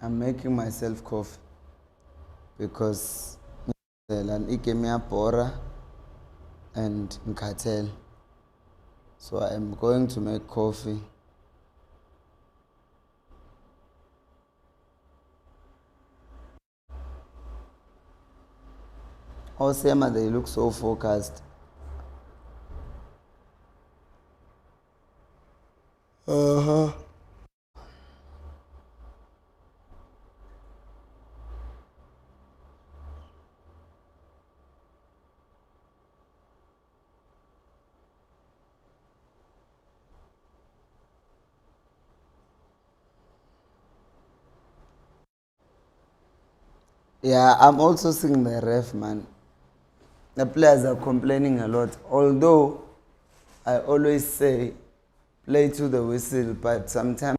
I'm making myself coffee because Bora and Nkatel. So I'm going to make coffee. Osema, they look so focused. Uh-huh. Yeah, I'm also seeing the ref, man. The players are complaining a lot. Although I always say play to the whistle, but sometimes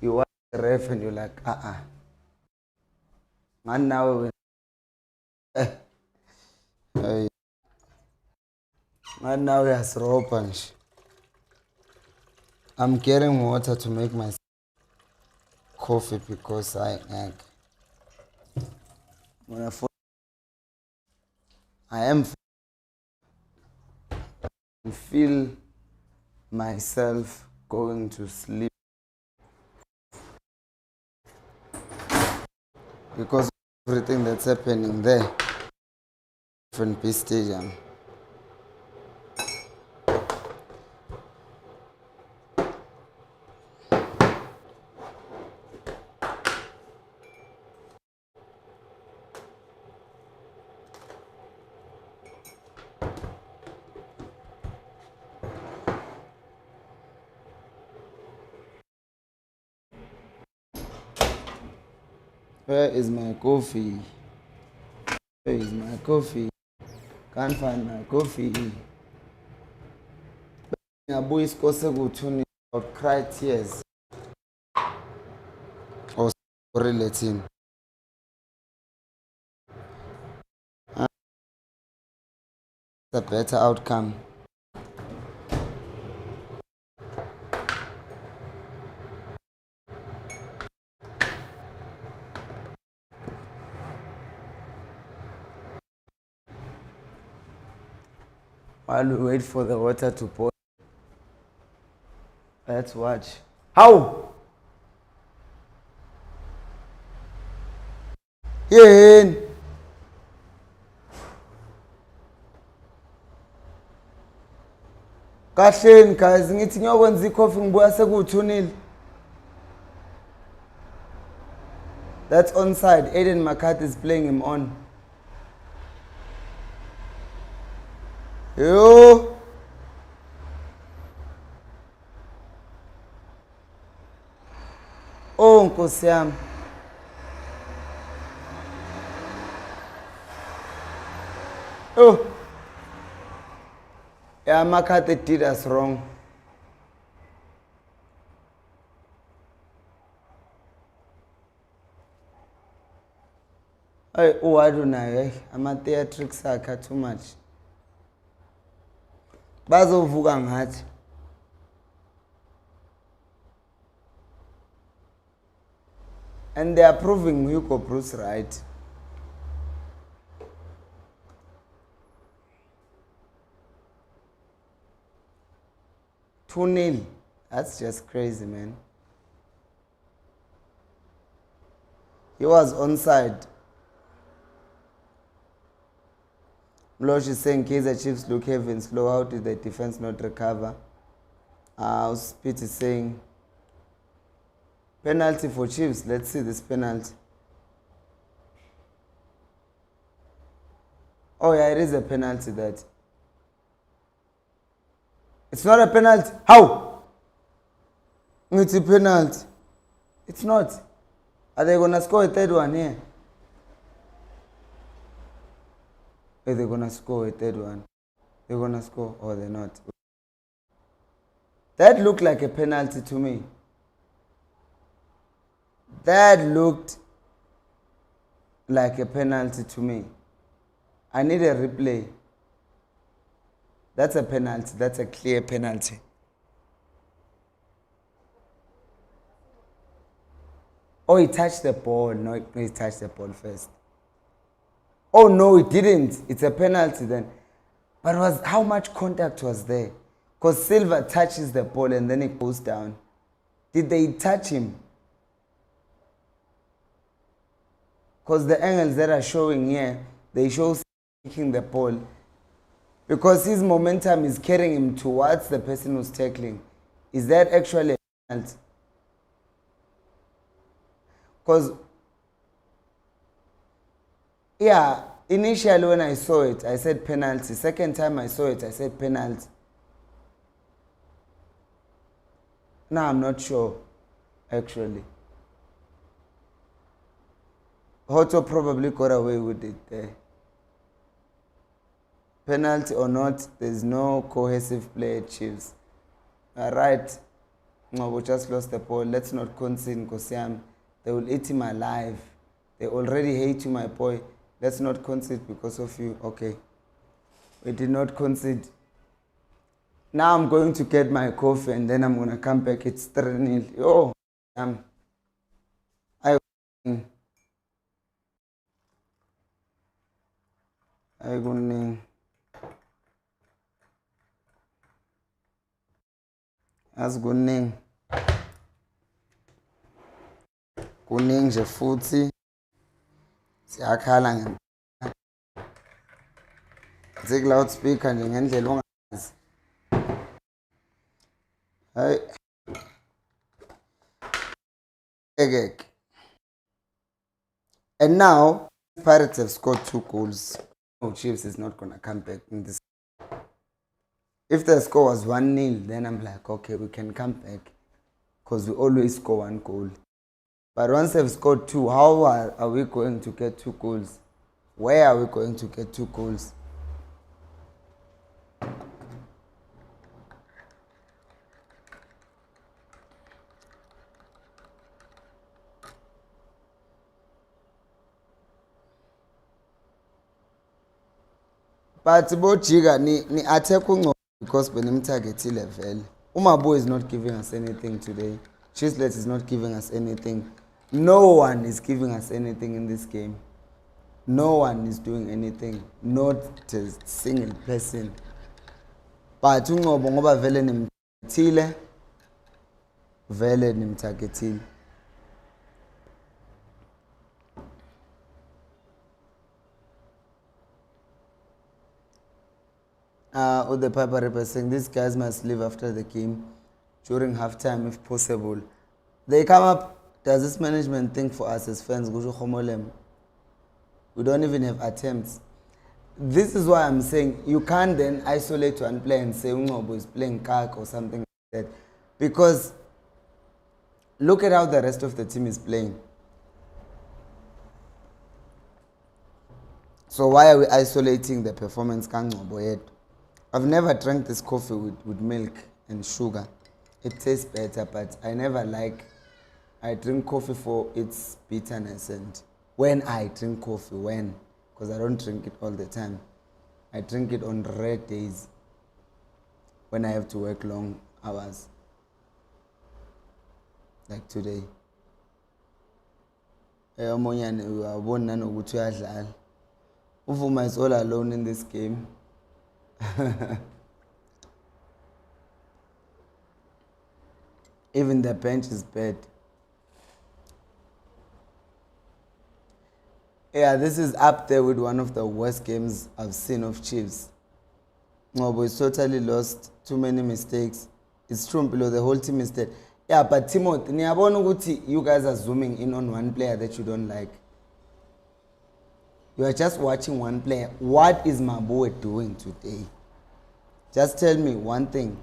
you watch the ref and you're like, man, now, man, now we are raw punch. I'm getting water to make my coffee because I am feel myself going to sleep because of everything that's happening there. Different P Stadium. Where is my coffee? Where is my coffee? Can't find my coffee. Abu is Kosegutu or cry tears or relating. A better outcome. While we wait for the water to pour, let's watch. How? Yeah. Kahleni guys, ngithi ngiyokwenza icoffee ngibuya sekuthunile. That's onside. Aiden McCarthy is playing him on. Yo. Oh, Nkosi yami. Oh. Yeah, McCarthy did us wrong. Oh, I don't know. I'm a theatrics too much. Bazovuka ngathi. And they are proving Hugo Bruce right. Two-nil. That's just crazy, man. He was onside. Mlosh is saying Kaizer Chiefs look heavy and slow. How did the defense not recover? Spit is saying penalty for Chiefs. Let's see this penalty. Oh yeah, it is a penalty that. It's not a penalty. How? It's a penalty. It's not. Are they going to score a third one here? Are they going to score a third one? They're going to score or they're not? That looked like a penalty to me. That looked like a penalty to me. I need a replay. That's a penalty. That's a clear penalty. Oh, he touched the ball. No, he touched the ball first. Oh no, it didn't. It's a penalty then. But how much contact was there? Because Silva touches the ball and then it goes down. Did they touch him? Because the angles that are showing here, they show kicking the ball. Because his momentum is carrying him towards the person who's tackling. Is that actually a penalty? Because, yeah, initially when I saw it, I said penalty. Second time I saw it, I said penalty. Now I'm not sure, actually. Hoto probably got away with it there. Penalty or not, there's no cohesive play at Chiefs. Right, no, we just lost the ball. Let's not concede Khosi. They will eat him alive. They already hate you, my boy. Let's not concede because of you. Okay. We did not concede. Now I'm going to get my coffee and then I'm going to come back. It's 3-0. Oh, I kuning. Asikuning. Kuning nje futhi siyakhala ngempela. Take loudspeaker nje ngendlela ongazi. Hey. Egek. And now Pirates have scored 2 goals. Oh, Chiefs is not going to come back in this. If the score was 1-0, then I'm like, okay, we can come back. Because we always score 1 goal. But once they've scored 2, how are we going to get 2 goals? Where are we going to get 2 goals? But Bojiga ni attack because benimtarget level. Umabo is not giving us anything today. Chislet is not giving us anything. No one is giving us anything in this game. No one is doing anything. Not a single person. But ungobo ngoba vele nimtargetile. Vele nimtargetile. The Piper Ripper saying these guys must leave after the game during halftime if possible. They come up, does this management think for us as fans? We don't even have attempts. This is why I'm saying you can't then isolate one player and say Ungobo is playing Kak or something like that. Because look at how the rest of the team is playing. So why are we isolating the performance Kanggobo yet? I've never drank this coffee with milk and sugar. It tastes better, but I drink coffee for its bitterness. And when I drink coffee, because I don't drink it all the time. I drink it on rare days when I have to work long hours. Like today. Uvuma is all alone in this game. Even the bench is bad. Yeah, this is up there with one of the worst games I've seen of Chiefs. No, but it's totally lost. Too many mistakes. It's true, below the whole team is dead. Yeah, but Timothy, you guys are zooming in on one player that you don't like. You are just watching one player. What is Maboe doing today? Just tell me one thing.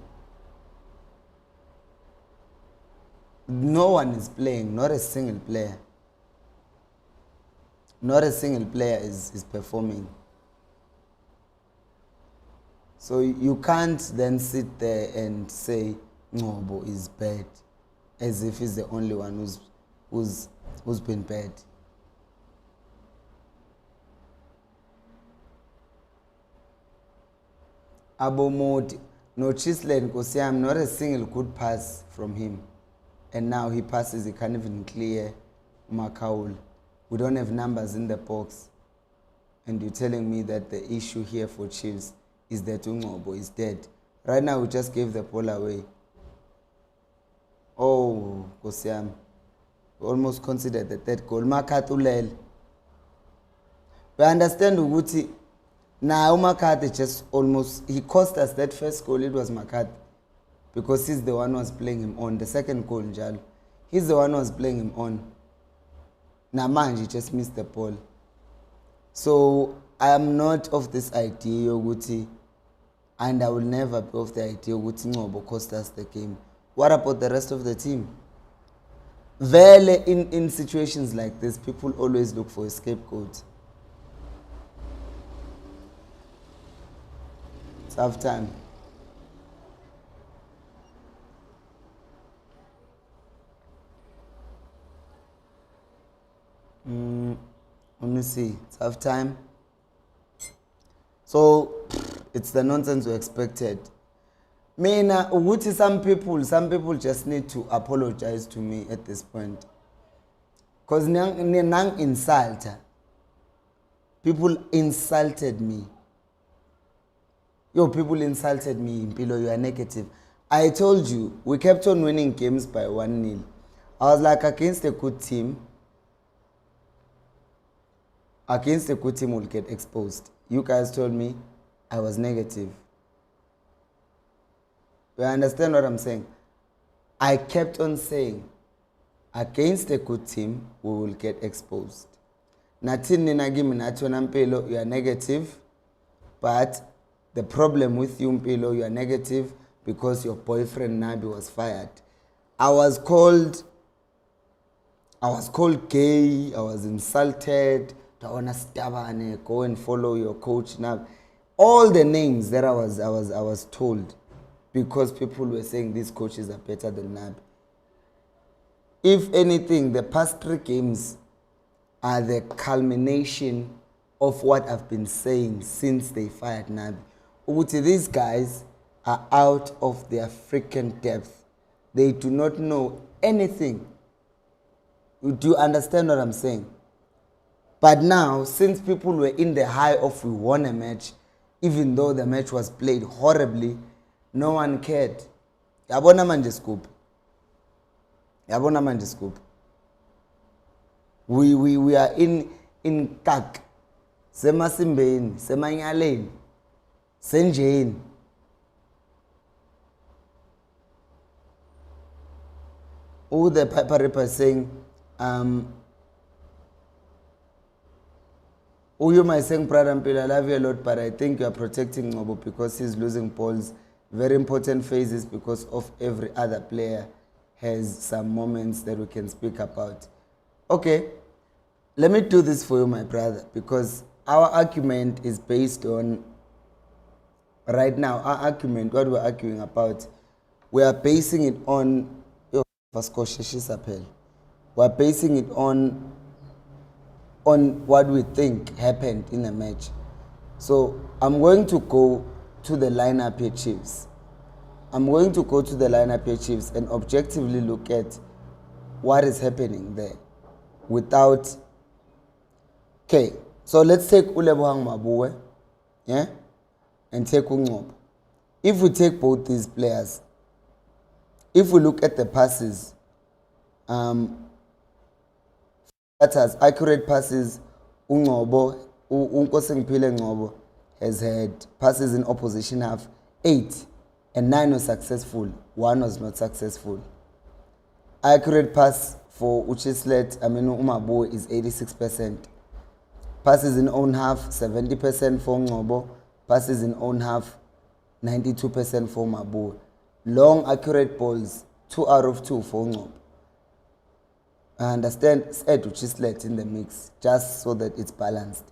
No one is playing, not a single player. Not a single player is performing. So you can't then sit there and say Ngobo is bad, as if he's the only one who's been bad. Abomodi, no Chislen Kosiam, not a single good pass from him. And now he passes, he can't even clear Makaul. We don't have numbers in the box. And you're telling me that the issue here for Chiefs is that Ungcobo is dead. Right now, we just gave the ball away. Oh, Khosi, we almost considered the third goal. Makatulel. We understand Uguti. Now, Makati just almost, he cost us that first goal. It was Makati. Because he's the one who was playing him on. The second goal, Njalo. He's the one who was playing him on. Namanji just missed the ball. So I am not of this idea, Yoguti, and I will never be of the idea Yoguti Ngobo cost us the game. What about the rest of the team? Vele, in situations like this, people always look for a scapegoat. It's half time. Let me see. It's half time. So it's the nonsense we expected. Mina, Uguti, some people just need to apologize to me at this point. Because nang insult. People insulted me. People insulted me. Impilo, you are negative. I told you, we kept on winning games by 1-0. I was like, against a good team, will get exposed. You guys told me I was negative. You understand what I'm saying? I kept on saying, against a good team, we will get exposed. Natin ninagimi natona Mpilo, you are negative, but the problem with you, Mpilo, you are negative because your boyfriend Nabi was fired. I was called gay, I was insulted. Go and follow your coach now. All the names that I was told because people were saying these coaches are better than Nabi. If anything, the past 3 games are the culmination of what I've been saying since they fired Nabi. These guys are out of their freaking depth. They do not know anything. Do you understand what I'm saying? But now, since people were in the high of we won a match, even though the match was played horribly, no one cared. Yabona manje scoop. We are in kak. Sema simbeni, sema nyaleni, senjeni. All the paper saying, you might saying, Pradampil, I love you a lot, but I think you are protecting Ngobo because he's losing balls. Very important phases because of every other player has some moments that we can speak about. Okay, let me do this for you, my brother, because our argument is based on, right now, our argument, what we're arguing about, we are basing it on, we're basing it on what we think happened in the match. So I'm going to go to the lineup here, Chiefs. I'm going to go to the lineup here, Chiefs, and objectively look at what is happening there without... Okay, so let's take Ulebohang Mabuwe, yeah, and take Ungcobo. If we take both these players, if we look at the passes, that has accurate passes, Ungcobo, Ungcobo has had passes in opposition half 8, and 9 was successful, 1 was not successful. Accurate pass for Uchislet, Umabu is 86%. Passes in own half, 70% for Ungcobo. Passes in own half, 92% for Mabu. Long accurate balls, 2 out of 2 for Ungcobo. I understand add Chislet in the mix just so that it's balanced.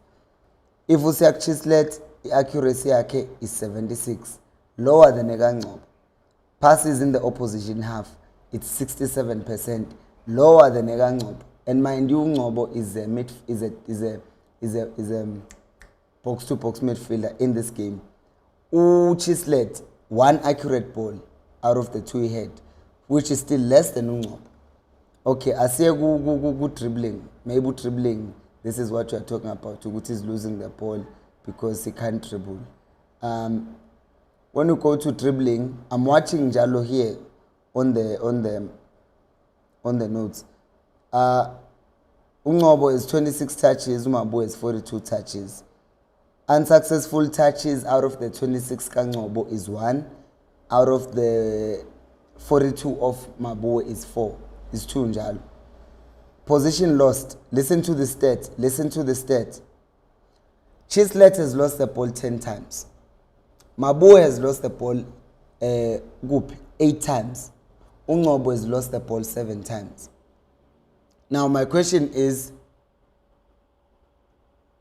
If we say Chislet, the accuracy is 76, lower than Ungcobo. Passes in the opposition half, it's 67%, lower than Ungcobo. And mind you, Ungcobo is a box-to-box midfielder in this game. Chislet, 1 accurate ball out of the 2 he had, which is still less than Ungcobo. Okay, asiye ku dribbling. Maybe dribbling. This is what you are talking about. Uguti is losing the ball because he can't dribble. When you go to dribbling, I'm watching Jalo here on the notes. Ungobo is 26 touches, Umabo is 42 touches. Unsuccessful touches out of the 26 Kangobo is 1. Out of the 42 of Mabo is 4. Is 2 njalo. Position lost. Listen to the stat. Chislet has lost the ball 10 times. Mabo has lost the ball 8 times. Ungobo has lost the ball 7 times. Now my question is,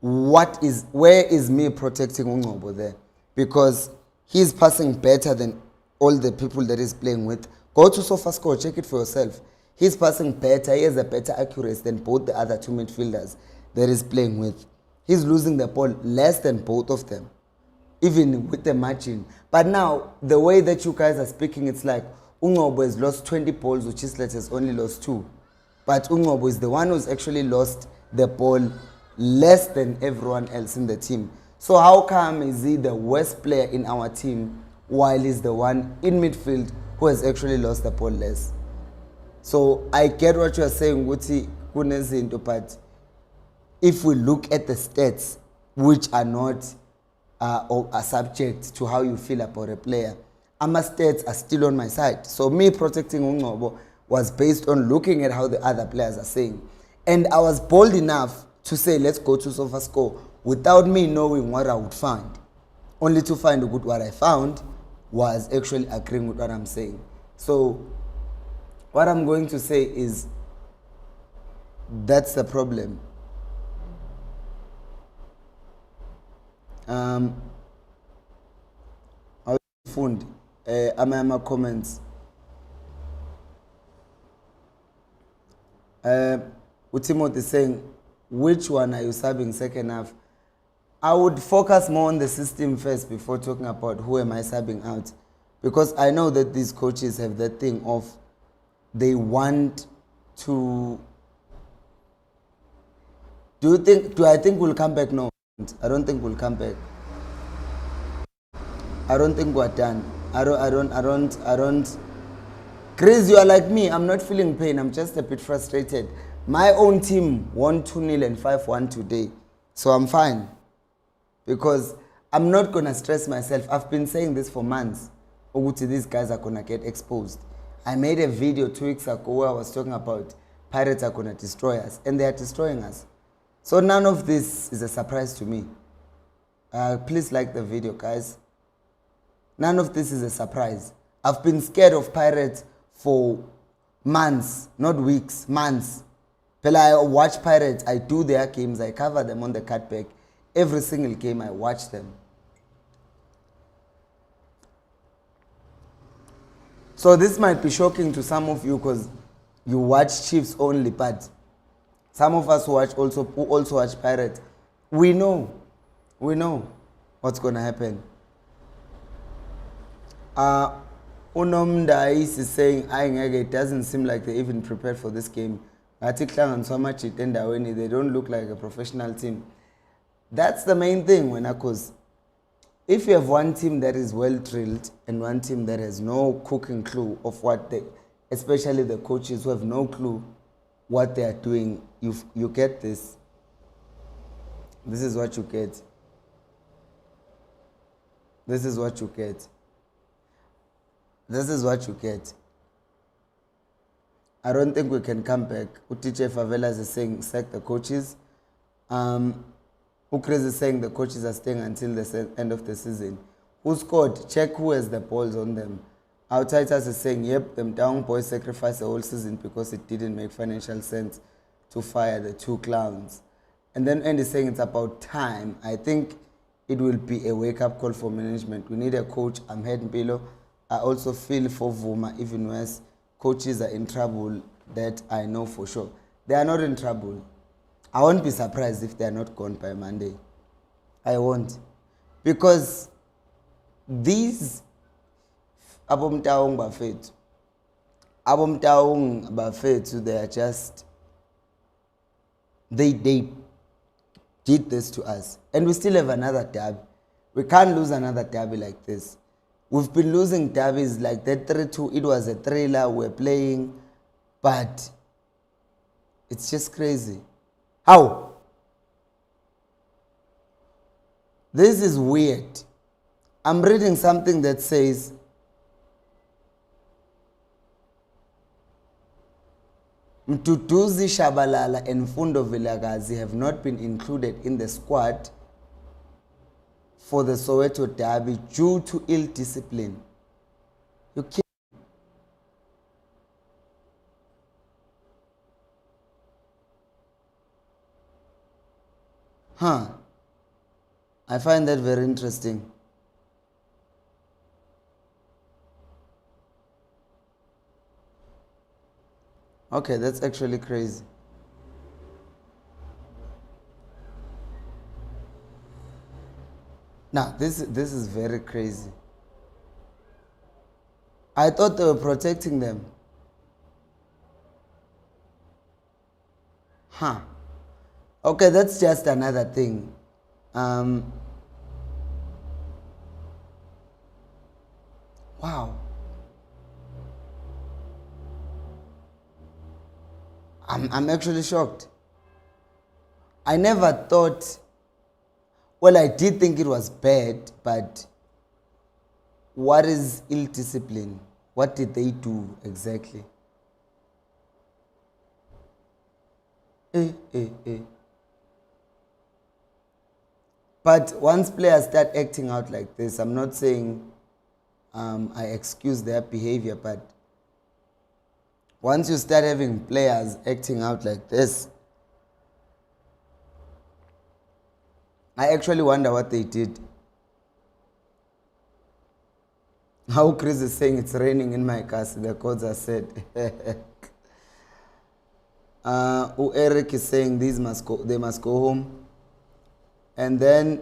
where is me protecting Ungobo there? Because he's passing better than all the people that he's playing with. Go to SofaScore, check it for yourself. He's passing better, he has a better accuracy than both the other 2 midfielders that he's playing with. He's losing the ball less than both of them, even with the margin. But now, the way that you guys are speaking, it's like Ungobo has lost 20 balls, which Islet has only lost 2. But Ungobo is the one who's actually lost the ball less than everyone else in the team. So how come is he the worst player in our team while he's the one in midfield who has actually lost the ball less? So I get what you are saying, Guti Kunezinto, but if we look at the stats, which are not or are subject to how you feel about a player, my stats are still on my side. So me protecting Ungobo was based on looking at how the other players are saying. And I was bold enough to say, let's go to SofaScore without me knowing what I would find. Only to find what I found was actually agreeing with what I'm saying. So what I'm going to say is, that's the problem. I'll find my comments. Timothy is saying, which one are you subbing second half? I would focus more on the system first before talking about who am I subbing out. Because I know that these coaches have that thing of they want to... Do I think we'll come back? No, I don't think we'll come back. I don't think we're done. I don't. Chris, you are like me. I'm not feeling pain. I'm just a bit frustrated. My own team won 2-0 and 5-1 today. So I'm fine. Because I'm not going to stress myself. I've been saying this for months. Oguti, these guys are going to get exposed. I made a video 2 weeks ago where I was talking about Pirates are going to destroy us. And they are destroying us. So none of this is a surprise to me. Please like the video, guys. None of this is a surprise. I've been scared of Pirates for months, not weeks, months. But I watch Pirates, I do their games, I cover them on the cutback. Every single game I watch them. So this might be shocking to some of you because you watch Chiefs only, but some of us who also watch Pirates, we know what's going to happen. Unomda is saying, it doesn't seem like they even prepared for this game. They don't look like a professional team. That's the main thing, because if you have one team that is well drilled and one team that has no cooking clue of what they, especially the coaches who have no clue what they are doing, you get this. This is what you get. This is what you get. This is what you get. I don't think we can come back. Utiche Favelas is saying sack the coaches. Ukres is saying the coaches are staying until the end of the season. Who scored? Check who has the balls on them. Our Titus is saying, yep, them down boys sacrificed the whole season because it didn't make financial sense to fire the 2 clowns. And then Andy is saying it's about time. I think it will be a wake-up call for management. We need a coach. I'm head below. I also feel for Vuma, even worse. Coaches are in trouble, that I know for sure. They are not in trouble. I won't be surprised if they are not gone by Monday. I won't. Because these Abomtaong Buffet, Abomtaung Bafetu, they are just, they did this to us. And we still have another derby. We can't lose another derby like this. We've been losing derbies like that 3-2. It was a thriller we're playing, but it's just crazy. How? This is weird. I'm reading something that says Mtutuzi Shabalala and Fundo Vilagazi have not been included in the squad for the Soweto derby due to ill discipline. You can't. Huh. I find that very interesting. Okay, that's actually crazy. Now, this is very crazy. I thought they were protecting them. Huh. Okay, that's just another thing. Wow. I'm actually shocked. I never thought, well, I did think it was bad, but what is ill discipline? What did they do exactly? But once players start acting out like this, I'm not saying I excuse their behavior, but once you start having players acting out like this, I actually wonder what they did. How Chris is saying it's raining in my castle, the codes are said. Eric is saying they must go home. And then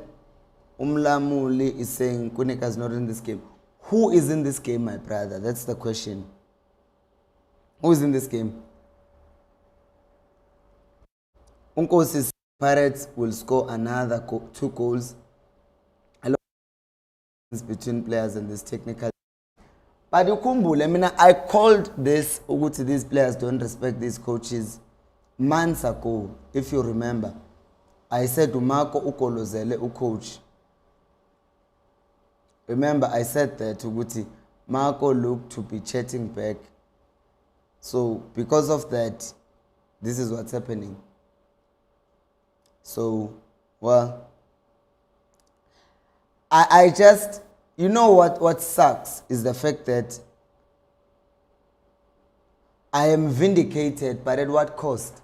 Umlamuli is saying Kunika is not in this game. Who is in this game, my brother? That's the question. Who is in this game? Khosi Pirates will score another 2 goals. A lot of difference between players and this technical. But I called this, these players don't respect these coaches months ago, if you remember. I said to Marco Ukolozele, coach. Remember, I said that to Guti, Marco looked to be chatting back. So, because of that, this is what's happening. So, well, I just, you know what sucks is the fact that I am vindicated, but at what cost?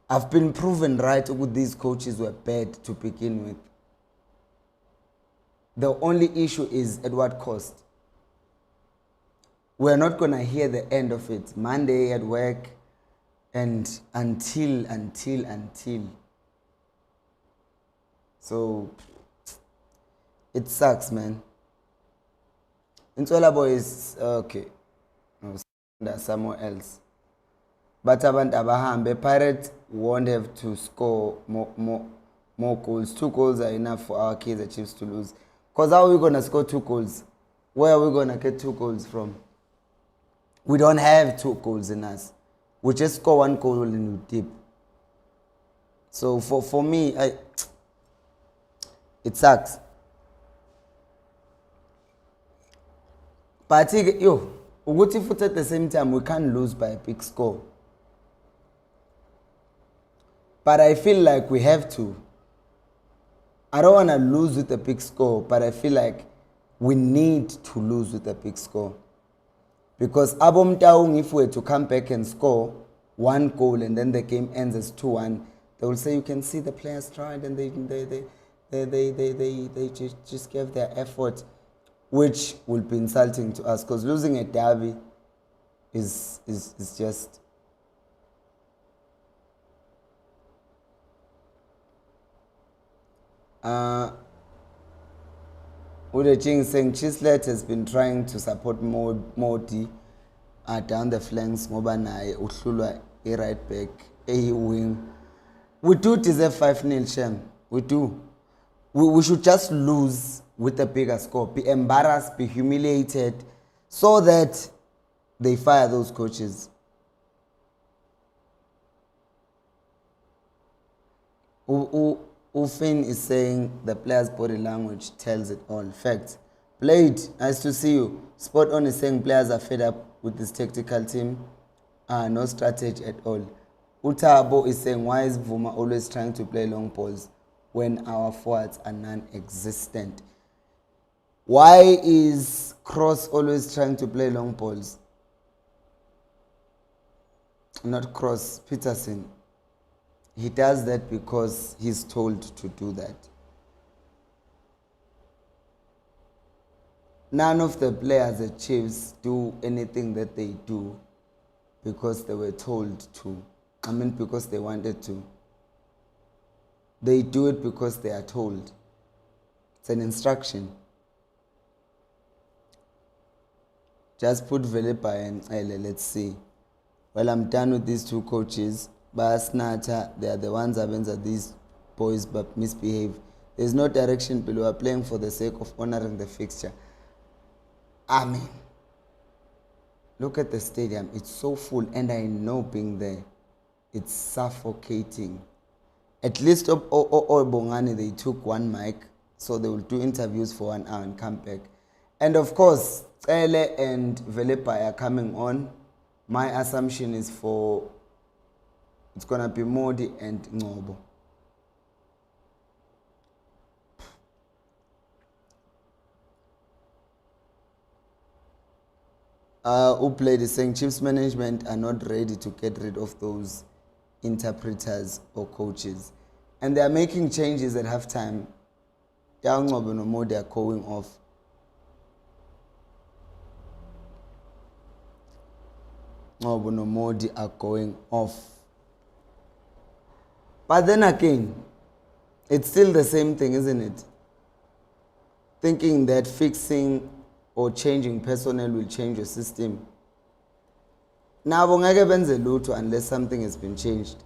I've been proven right with these coaches were bad to begin with. The only issue is at what cost? We're not going to hear the end of it. Monday at work and until. So, it sucks, man. Intola boys, okay. No, somewhere else. But the Pirates won't have to score more goals. 2 goals are enough for our Kaizer Chiefs to lose. Because how are we going to score 2 goals? Where are we going to get 2 goals from? We don't have 2 goals in us. We just score 1 goal and we dip. So for me, it sucks. But at the same time, we can't lose by a big score. But I feel like we have to. I don't want to lose with a big score, but I feel like we need to lose with a big score. Because Abom Taung, if we were to come back and score 1 goal and then the game ends as 2-1, they will say you can see the players tried and they just gave their effort, which will be insulting to us. Because losing a derby is just. Ude Ching saying Chislet has been trying to support Modi down the flanks ngoba naye uhlulwa right back wing. We do deserve 5-0, Shem. We do. We should just lose with a bigger score, be embarrassed, be humiliated, so that they fire those coaches. Ufin is saying the player's body language tells it all. Facts. Played. Nice to see you. Spot on is saying players are fed up with this tactical team. No strategy at all. Utabo is saying, why is Vuma always trying to play long balls when our forwards are non-existent? Why is Cross always trying to play long balls? Not Cross, Peterson. He does that because he's told to do that. None of the players at Chiefs do anything that they do because they were told to. I mean, because they wanted to. They do it because they are told. It's an instruction. Just put Velipa and Ele, let's see. Well, I'm done with these two coaches. Basnata, they are the ones that these boys but misbehave. There's no direction below. We are playing for the sake of honoring the fixture. I mean, look at the stadium. It's so full, and I know being there, it's suffocating. At least Bongani, they took one mic, so they will do interviews for 1 hour and come back. And of course, Ele and Velipa are coming on. My assumption is it's going to be Modi and Ngobo. Played is saying Chiefs management are not ready to get rid of those interpreters or coaches. And they are making changes at halftime. Ngobo and Modi are going off. Ngobo and Modi are going off. But then again, it's still the same thing, isn't it? Thinking that fixing or changing personnel will change your system. Now, unless something has been changed.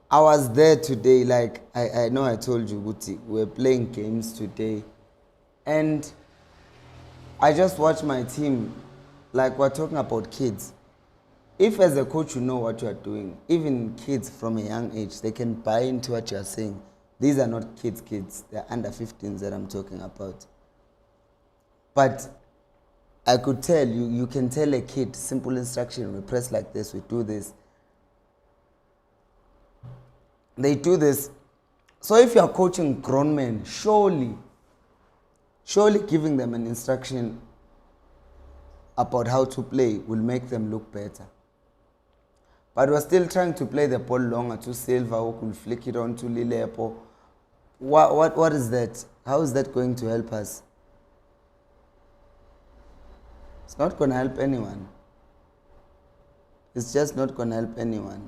I was there today, like I know I told you, Guti, we're playing games today. And I just watched my team, like we're talking about kids. If as a coach you know what you are doing, even kids from a young age, they can buy into what you are saying. These are not kids. They're under 15s that I'm talking about. But I could tell you can tell a kid, simple instruction, we press like this, we do this. They do this. So if you are coaching grown men, surely giving them an instruction about how to play will make them look better. But we're still trying to play the ball longer to Silva, who could flick it on to Lilepo. What is that? How is that going to help us? It's not going to help anyone. It's just not going to help anyone.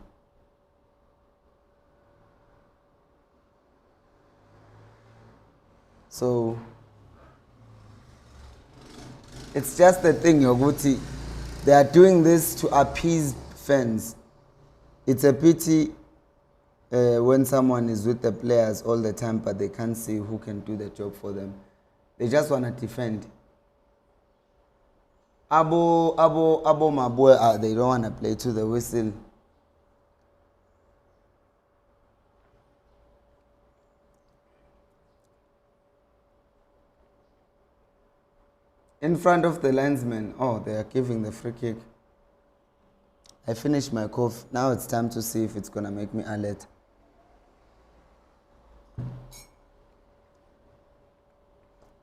So, it's just the thing, Yoguti. They are doing this to appease fans. It's a pity when someone is with the players all the time, but they can't see who can do the job for them. They just want to defend. Abo Maboy, they don't want to play to the whistle. In front of the linesman, they are giving the free kick. I finished my cough. Now it's time to see if it's going to make me alert.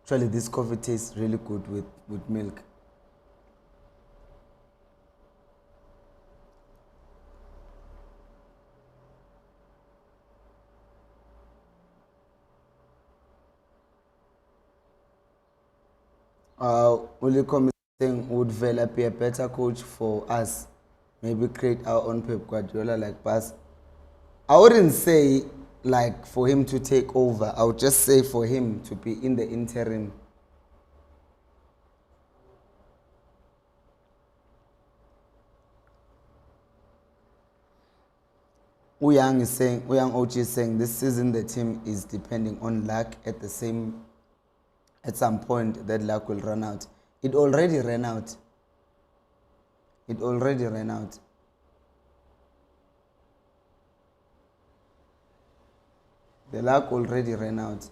Actually, this coffee tastes really good with milk. Ulikom is saying, would Vela be a better coach for us? Maybe create our own Pep Guardiola like Bas. I wouldn't say like for him to take over. I would just say for him to be in the interim. Uyang OG is saying this season the team is depending on luck at some point that luck will run out. It already ran out. It already ran out. The luck already ran out.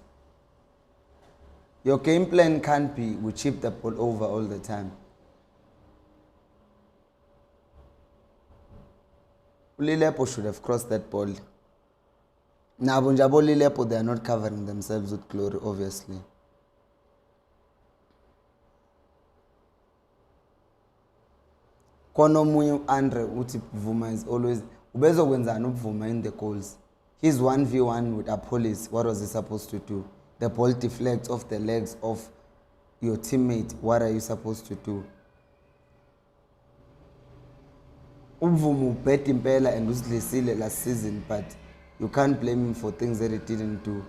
Your game plan can't be we chip the ball over all the time. Lilepo should have crossed that ball. Now, Bunjabo Lilepo, they are not covering themselves with glory, obviously. Konomunyu Andre uthi Vuma is always ubezokwenzani uVuma in the goals. He's 1v1 with Apollos. What was he supposed to do? The ball deflects off the legs of your teammate. What are you supposed to do? uVuma ubet impela and usidlisile last season, but you can't blame him for things that he didn't do.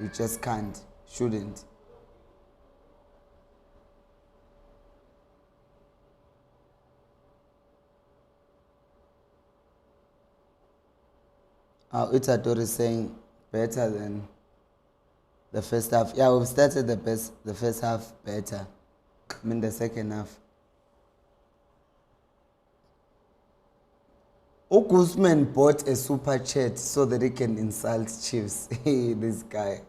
You just can't, shouldn't. Itatori is saying better than the first half. Yeah, we've started the first half better. I mean the second half. Guzman bought a super chat so that he can insult Chiefs. This guy.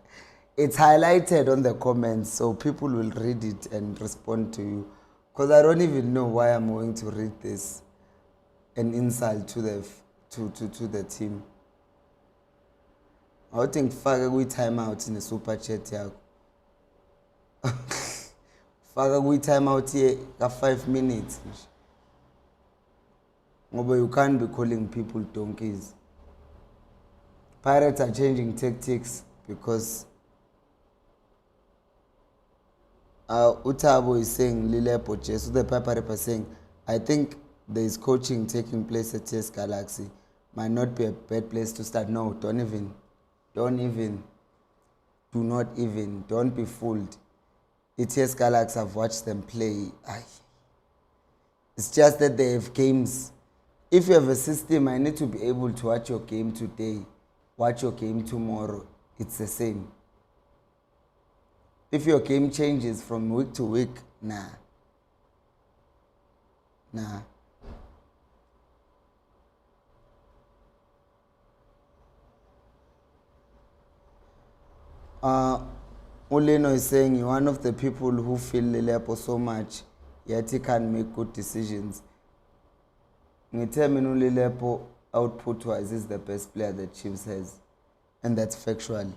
It's highlighted on the comments, so people will read it and respond to you. Because I don't even know why I'm going to read this. An insult to the team. I think faka we time out in the super chat yakho. Faka we time out here ka 5 minutes. But you can't be calling people donkeys. Pirates are changing tactics because Utabo is saying Lilepo Jesu. The Pirates are saying, I think there is coaching taking place at TS Galaxy. Might not be a bad place to start. No, don't be fooled. TS Galaxy, I've watched them play. It's just that they have games. If you have a system, I need to be able to watch your game today, watch your game tomorrow. It's the same. If your game changes from week to week, nah. Oleno is saying you're one of the people who feel Lilepo so much, yet he can't make good decisions. Ngitemini Lilepo output-wise is the best player the Chiefs has, and that's factual.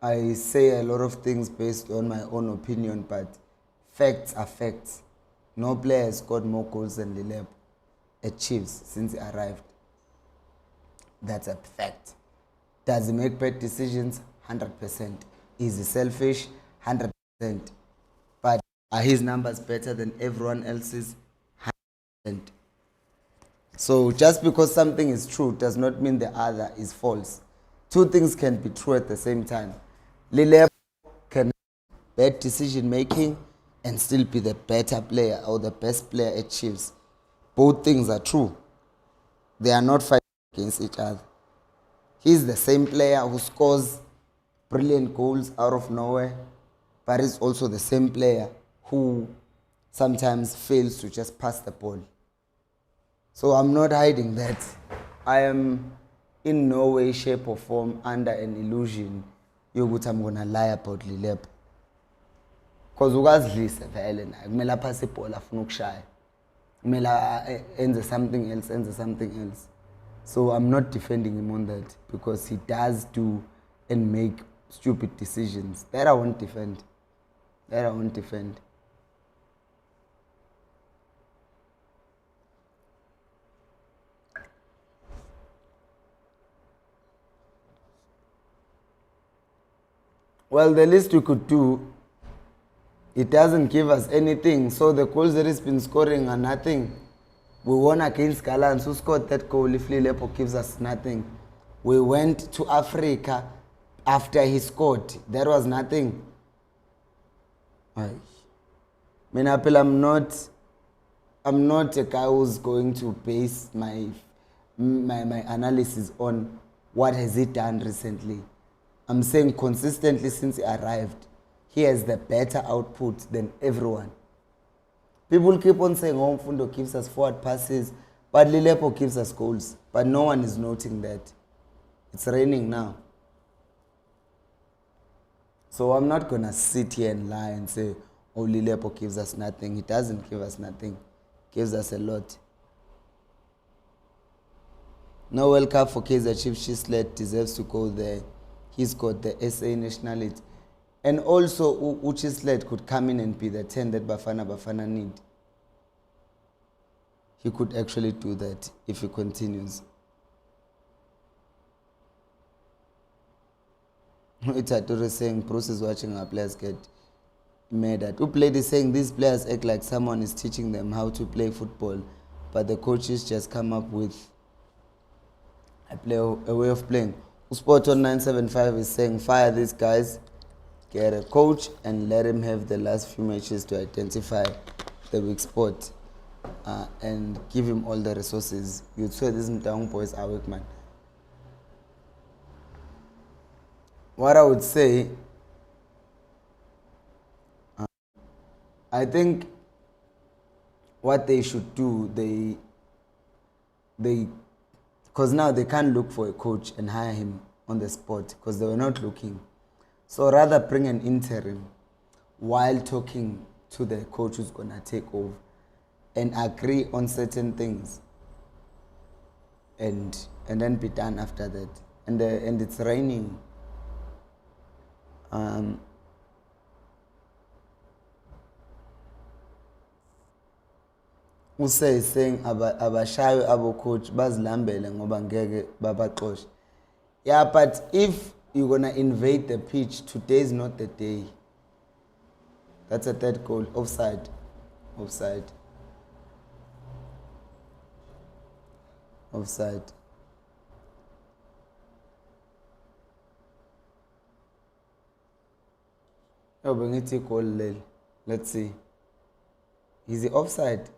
I say a lot of things based on my own opinion, but facts are facts. No player has scored more goals than Lilepo at Chiefs since he arrived. That's a fact. Does he make bad decisions? 100%. Is he selfish? 100%. But are his numbers better than everyone else's? 100%. So just because something is true does not mean the other is false. Two things can be true at the same time. Lilepo can have bad decision making and still be the better player or the best player at Chiefs. Both things are true. They are not fighting against each other. He's the same player who scores brilliant goals out of nowhere, but he's also the same player who sometimes fails to just pass the ball. So I'm not hiding that. I am in no way, shape or form under an illusion yokuthi I'm going to lie about Lilepo. Because ukazidlisa vele naye kumele aphase ibhola afuna ukushaya. Kumele enze something else. So I'm not defending him on that because he does do and make stupid decisions. That I won't defend. Well, the least we could do, it doesn't give us anything. So the goals that he's been scoring are nothing. We won against Gallants, who scored that goal if Lilepo gives us nothing. We went to Africa after he scored. That was nothing. I'm not I'm not a guy who's going to base my analysis on what has he done recently. I'm saying consistently since he arrived, he has the better output than everyone. People keep on saying, oh, Mfundo gives us forward passes, but Lilepo gives us goals. But no one is noting that. It's raining now. So I'm not going to sit here and lie and say, oh, Lilepo gives us nothing. He doesn't give us nothing. He gives us a lot. No World Cup for Kaizer Chiefs. Chislet deserves to go there. He's got the SA nationality. And also, Chislet could come in and be the 10 that Bafana need. He could actually do that if he continues. Itatoro is saying Bruce is watching our players get mad at. Uplayed is saying these players act like someone is teaching them how to play football, but the coaches just come up with a way of playing. Sport on 975 is saying fire these guys, get a coach and let him have the last few matches to identify the weak spot and give him all the resources. You'd say these Mtaung boys are weak, man. What I would say, I think what they should do, because now they can't look for a coach and hire him on the spot because they were not looking. So rather bring an interim while talking to the coach who's going to take over and agree on certain things and then be done after that. And it's raining. Use saying abashayo abo coach bazilambele ngoba ngeke babaxoshe. Yeah, but if you're gonna invade the pitch, today is not the day. That's a third goal. Offside. Offside. Offside. Oh, bengithi goal leli. Let's see. Is he offside?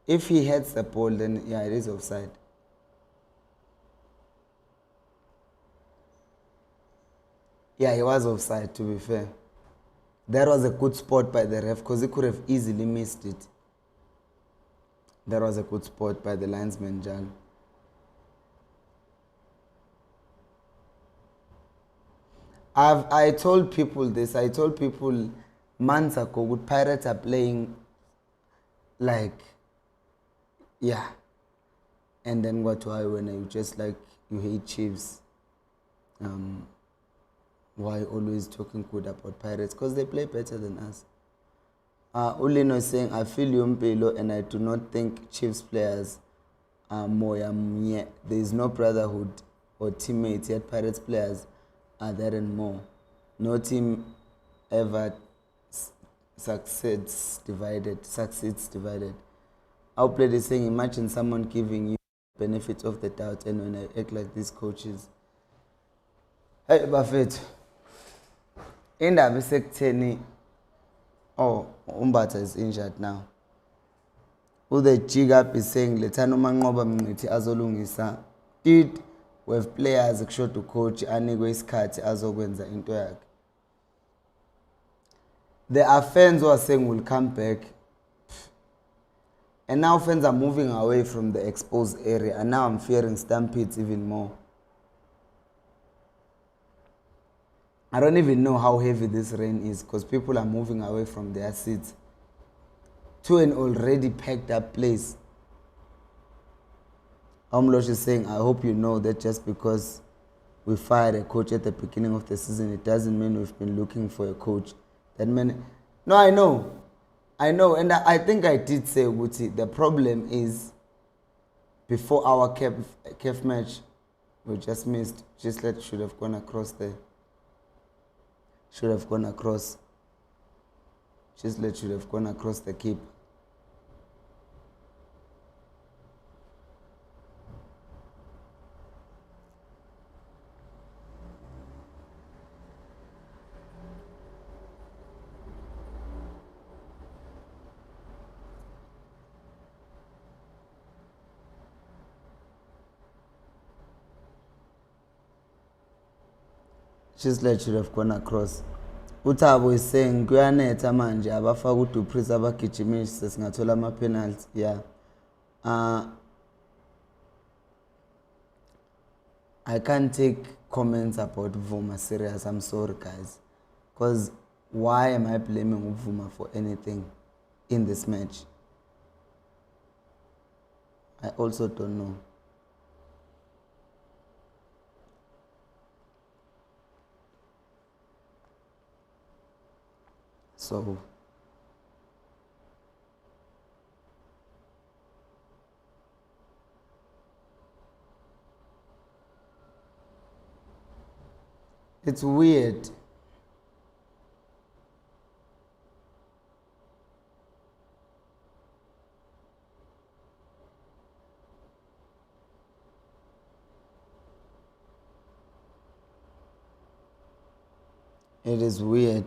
If he heads the ball, then yeah, it is offside. Yeah, he was offside, to be fair. That was a good spot by the ref because he could have easily missed it. That was a good spot by the linesman, John. I told people this. I told people months ago, with Pirates are playing like, yeah. And then what? Why when you just like you hate Chiefs? Why always talking good about Pirates? Because they play better than us. Ulino is saying, I feel you, Mpelo, and I do not think Chiefs players are more. There is no brotherhood or teammates, yet Pirates players are there and more. No team ever succeeds divided. Outplayed is saying, imagine someone giving you benefits of the doubt, and when I act like these coaches. Hey, Buffett. Indaba isekutheni Umbatha is injured now. Who the jig up is saying lethana uManqoba Mngqithi azolungisa. Did we have players ekusho to coach anikwe isikhathi azokwenza into yakhe. There are fans who are saying we'll come back. And now fans are moving away from the exposed area, and now I'm fearing stampedes even more. I don't even know how heavy this rain is because people are moving away from their seats to an already packed up place. Omlosh is saying, I hope you know that just because we fired a coach at the beginning of the season, it doesn't mean we've been looking for a coach. That mean, no, I know, and I think I did say, Guti, the problem is before our CAF match, we just missed. Chislet should have gone across there. Chislet should have gone across the Cape. Chislet should have gone across. Uthabo is saying kuyanetha manje abafaka uDupree abagijimisi singathola ama-penalty. Yeah. I can't take comments about Vuma serious. I'm sorry, guys. Because why am I blaming Vuma for anything in this match? I also don't know. So it's weird. It is weird.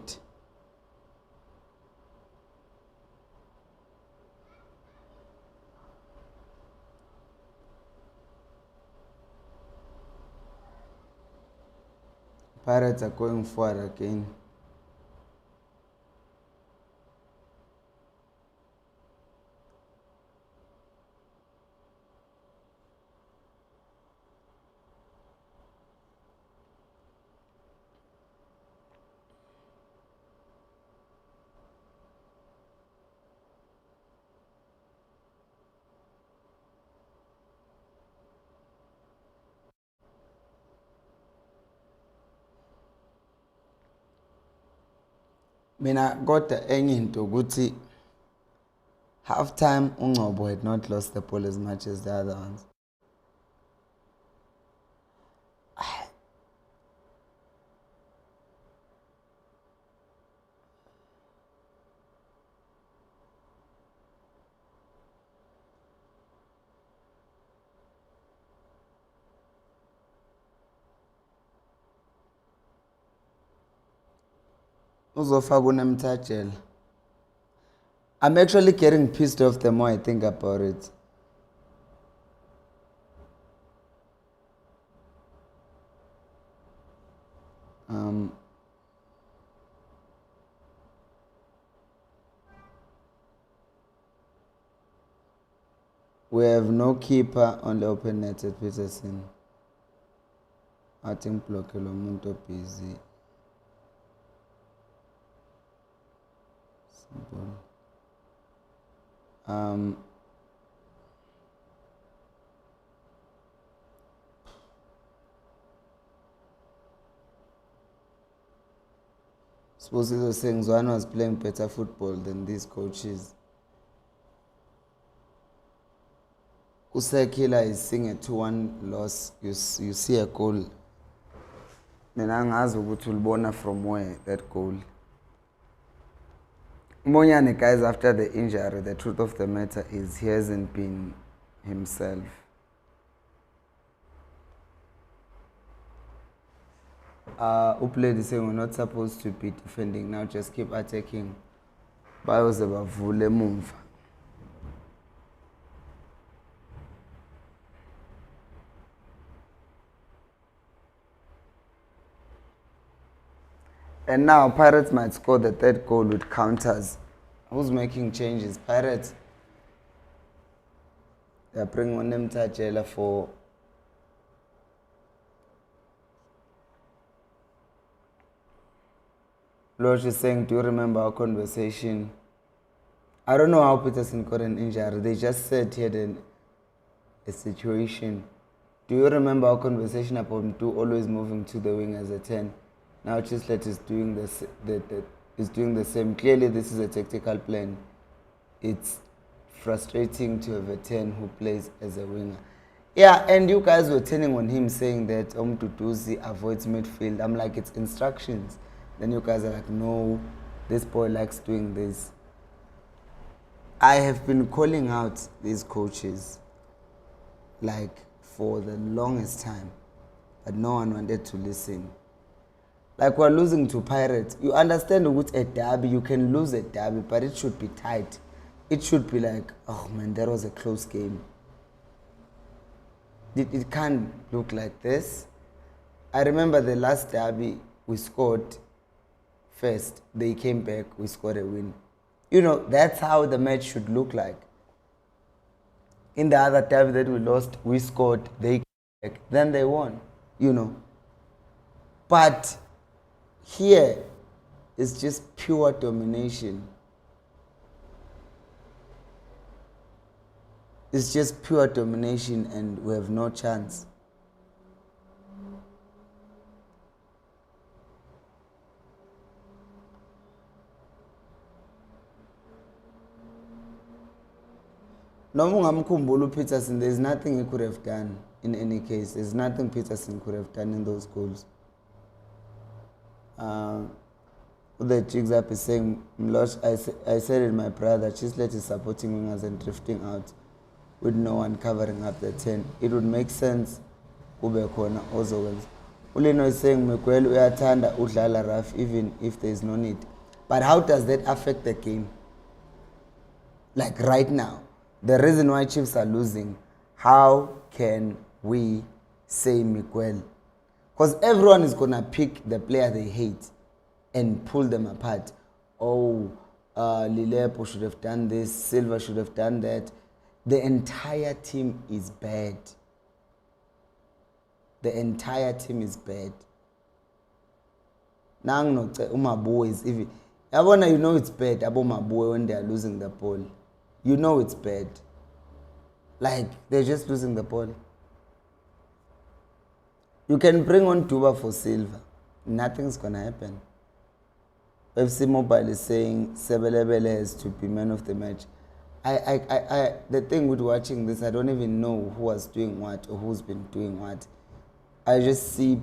Pirates are going forward again. Mina kodwa enye into ukuthi half time uNgcobo had not lost the ball as much as the other ones. Uzofaka uNemthajela. I'm actually getting pissed off the more I think about it. We have no keeper on the open net at Peterson. I think block lo muntu busy. Simple. Suppose he was saying Zwane was playing better football than these coaches. Usekila is seeing a 2-1 loss. You see a goal. Mina angazi ukuthi ulibona from where that goal. Monyane, guys, after the injury, the truth of the matter is he hasn't been himself. Uplay is saying we're not supposed to be defending now, just keep attacking. Bayoze bavule move. And now Pirates might score the third goal with counters. Who's making changes? Pirates. They're bringing on Nemthajela for Losh is saying, do you remember our conversation? I don't know how Peterson got an injury. They just said he had a situation. Do you remember our conversation about Mtu always moving to the wing as a 10? Now Chislet is doing the same. Clearly, this is a tactical plan. It's frustrating to have a 10 who plays as a winger. Yeah, and you guys were turning on him saying that Duduzi avoids midfield. I'm like, it's instructions. Then you guys are like, no, this boy likes doing this. I have been calling out these coaches like for the longest time, but no one wanted to listen. Like, we're losing to Pirates. You understand with a derby, you can lose a derby, but it should be tight. It should be like, oh man, that was a close game. It can't look like this. I remember the last derby, we scored first, they came back, we scored a win. That's how the match should look like. In the other time that we lost, we scored, they came back, then they won. But here it's just pure domination. It's just pure domination and we have no chance. Noma ungamkhumbula uPeterson, there's nothing he could have done in any case. There's nothing Peterson could have done in those goals. The jigs up is saying, I said it, my brother, Chislet is supporting wingers and drifting out with no one covering up the 10. It would make sense ube khona ozokwenza. Ulino is saying Miguel uyathanda udlala rough even if there is no need. But how does that affect the game? Like right now, the reason why Chiefs are losing, how can we say Miguel? Because everyone is going to pick the player they hate and pull them apart. Oh, Lilepo should have done this, Silva should have done that. The entire team is bad. The entire team is bad. Now, Umabu is even. You know it's bad, Mabu when they are losing the ball. You know it's bad. Like, they're just losing the ball. You can bring on Tuba for Silva. Nothing's going to happen. FC Mobile is saying Sebelebele has to be man of the match. The thing with watching this, I don't even know who was doing what or who's been doing what. I just see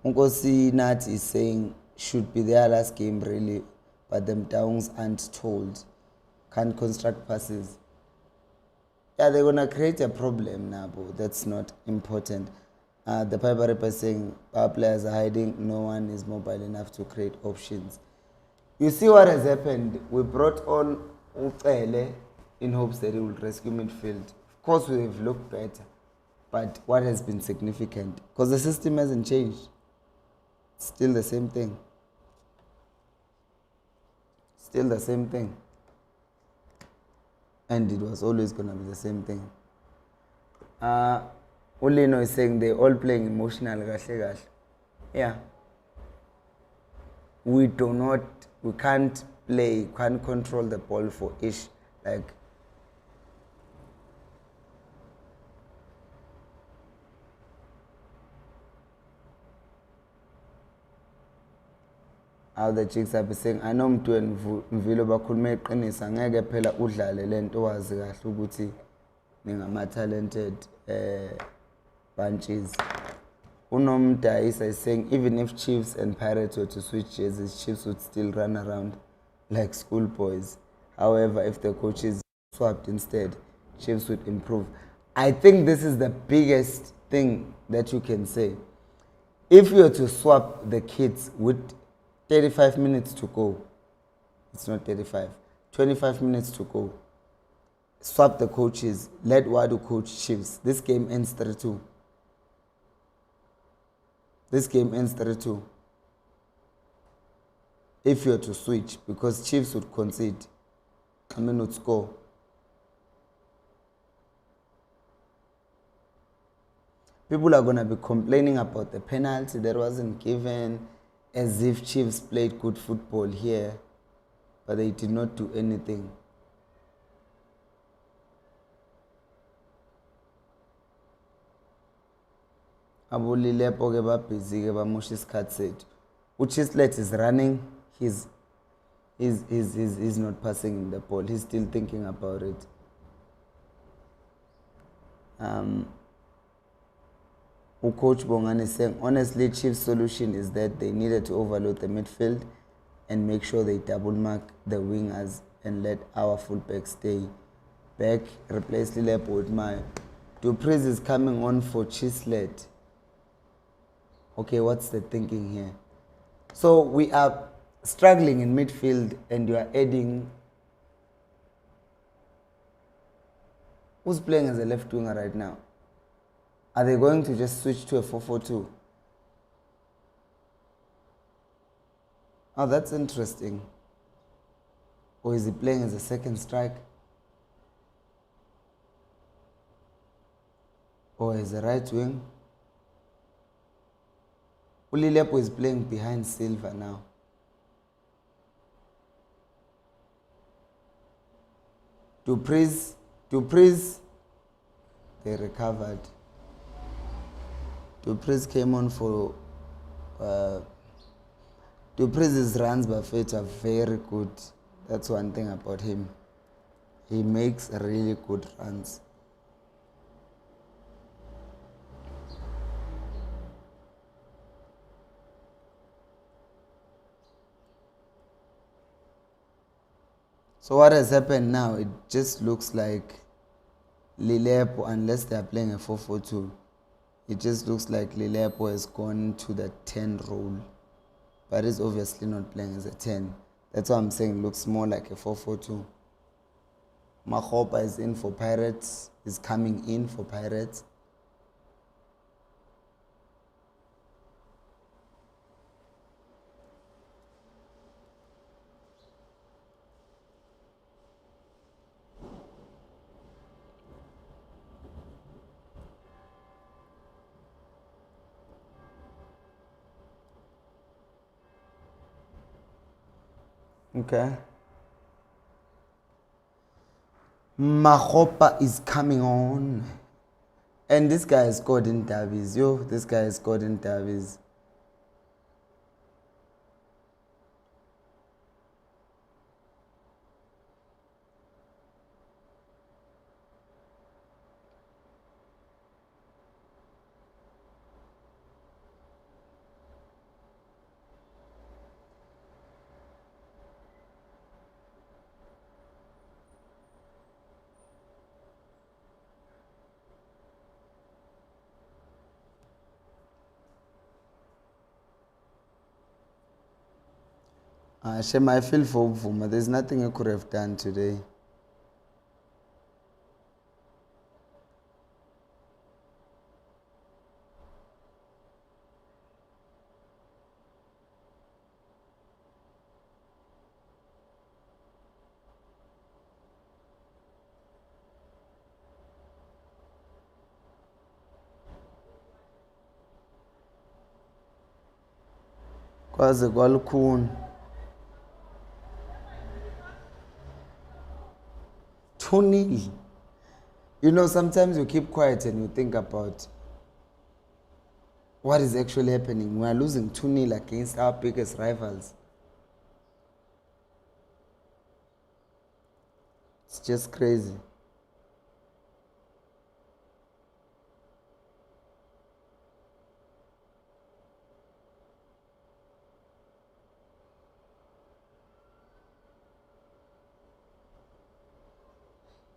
Khosi Nat is saying should be their last game really, but them Downs aren't told. Can't construct passes. Yeah, they're gonna create a problem now, but that's not important. The Piper Ripper is saying our players are hiding, no one is mobile enough to create options. You see what has happened? We brought on Ucele in hopes that he will rescue midfield. Of course, we have looked better, but what has been significant? Because the system hasn't changed. It's still the same thing. Still the same thing. And it was always going to be the same thing. Ulino is saying they're all playing emotional. Yeah. We can't play, can't control the ball for ish. Like, how the chicks are saying, I know mntu Mvilo bakhuluma eqinisa ngeke phela udlale lento wazi kahle ukuthi ningama talented bunches. Unomdayisa is saying even if Chiefs and Pirates were to switch jerseys, Chiefs would still run around like schoolboys. However, if the coaches swapped instead, Chiefs would improve. I think this is the biggest thing that you can say. If you were to swap the kids with 35 minutes to go, it's not 35, 25 minutes to go, swap the coaches, let Wadu coach Chiefs, this game ends 3-2. This game ends 3-2. If you were to switch, because Chiefs would concede, would score. People are going to be complaining about the penalty that wasn't given, as if Chiefs played good football here, but they did not do anything. Abulilepo ke ba busy ke ba Moshe's cut said. Uchislet is running, he's not passing the ball, he's still thinking about it. Coach Bongan is saying, honestly, Chiefs' solution is that they needed to overload the midfield and make sure they double mark the wingers and let our fullback stay back, replace Lilepo with my. Dupreez is coming on for Chislet. Okay, what's the thinking here? So we are struggling in midfield and you are adding. Who's playing as a left winger right now? Are they going to just switch to a 4-4-2? Oh, that's interesting. Or is he playing as a second strike? Or as a right wing? Ulilepo is playing behind Silva now. Dupreez, they recovered. Dupreez came on for Dupreez's runs by Fate are very good. That's one thing about him. He makes really good runs. So what has happened now, it just looks like Lilepo, unless they are playing a 4-4-2, it just looks like Lilepo has gone to the 10 role. But he's obviously not playing as a 10. That's why I'm saying it looks more like a 4-4-2. Makgopa is in for Pirates, is coming in for Pirates. Okay. Makgopa is coming on. And this guy has scored in derbies. This guy has scored in derbies. Shem, I feel for Vuma. There's nothing I could have done today. Kwaze kwalukhuni. 2-0. You know, sometimes you keep quiet and you think about what is actually happening. We are losing 2-0 against our biggest rivals. It's just crazy.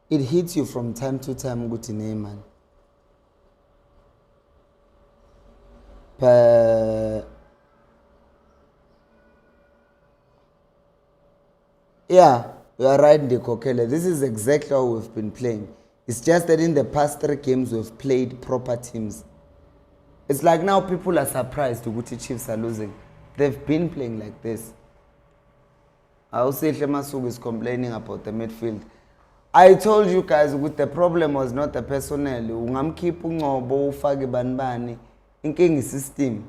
It hits you from time to time, Guti Neyman. Yeah, you are right, Ndikokele. This is exactly how we've been playing. It's just that in the past 3 games we've played proper teams. It's like now people are surprised Guti Chiefs are losing. They've been playing like this. Ausihle Masuku is complaining about the midfield. I told you guys the problem was not the personnel. Ungamkhipha uNgcobo ufake banibani. Inkinga system.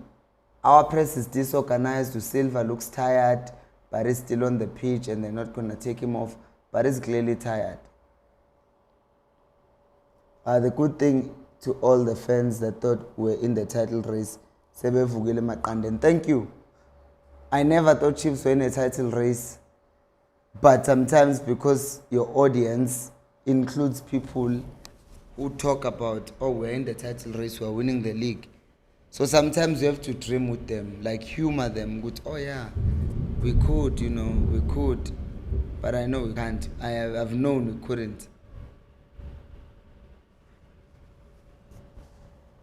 Our press is disorganized. Silva looks tired, but he's still on the pitch and they're not going to take him off. But he's clearly tired. The good thing to all the fans that thought we were in the title race, sebevukile maqandeni. Thank you. I never thought Chiefs were in a title race. But sometimes because your audience includes people who talk about, oh, we're in the title race, we're winning the league. So sometimes you have to dream with them, like humor them. Good, oh yeah, we could, we could. But I know we can't. I've known we couldn't.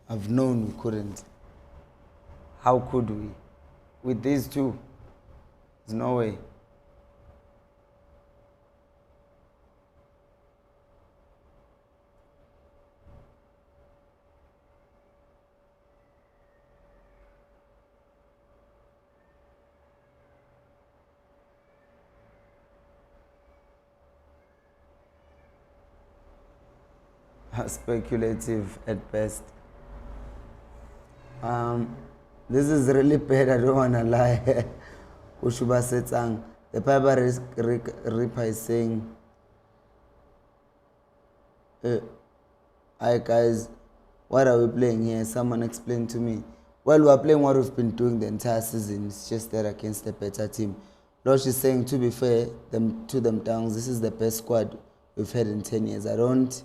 I've known we couldn't. How could we? With these two, there's no way. speculative at best. This is really bad, I don't want to lie. Ushuba Setsang, the Bible Reaper is saying, hi guys, what are we playing here? Someone explain to me. Well, we are playing what we've been doing the entire season. It's just that against a better team. Losh is saying, to be fair to them Towns, this is the best squad we've had in 10 years. I don't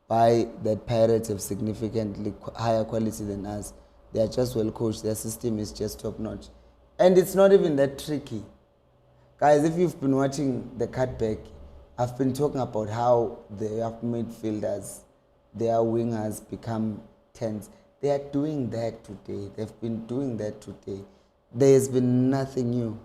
buy that Pirates have significantly higher quality than us. They are just well coached. Their system is just top notch. And it's not even that tricky. Guys, if you've been watching the cutback, I've been talking about how the midfielders, their wingers become 10s. They are doing that today. They've been doing that today. There's been nothing new.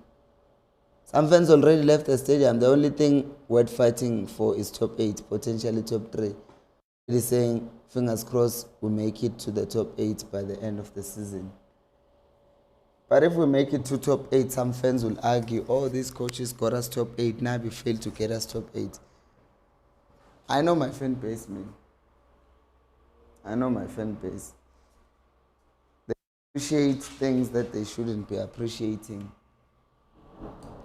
Some fans already left the stadium. The only thing we're fighting for is top 8, potentially top 3. It is saying, fingers crossed, we make it to the top 8 by the end of the season. But if we make it to top 8, some fans will argue, oh, these coaches got us top 8, now we failed to get us top 8. I know my fan base, man. I know my fan base. They appreciate things that they shouldn't be appreciating,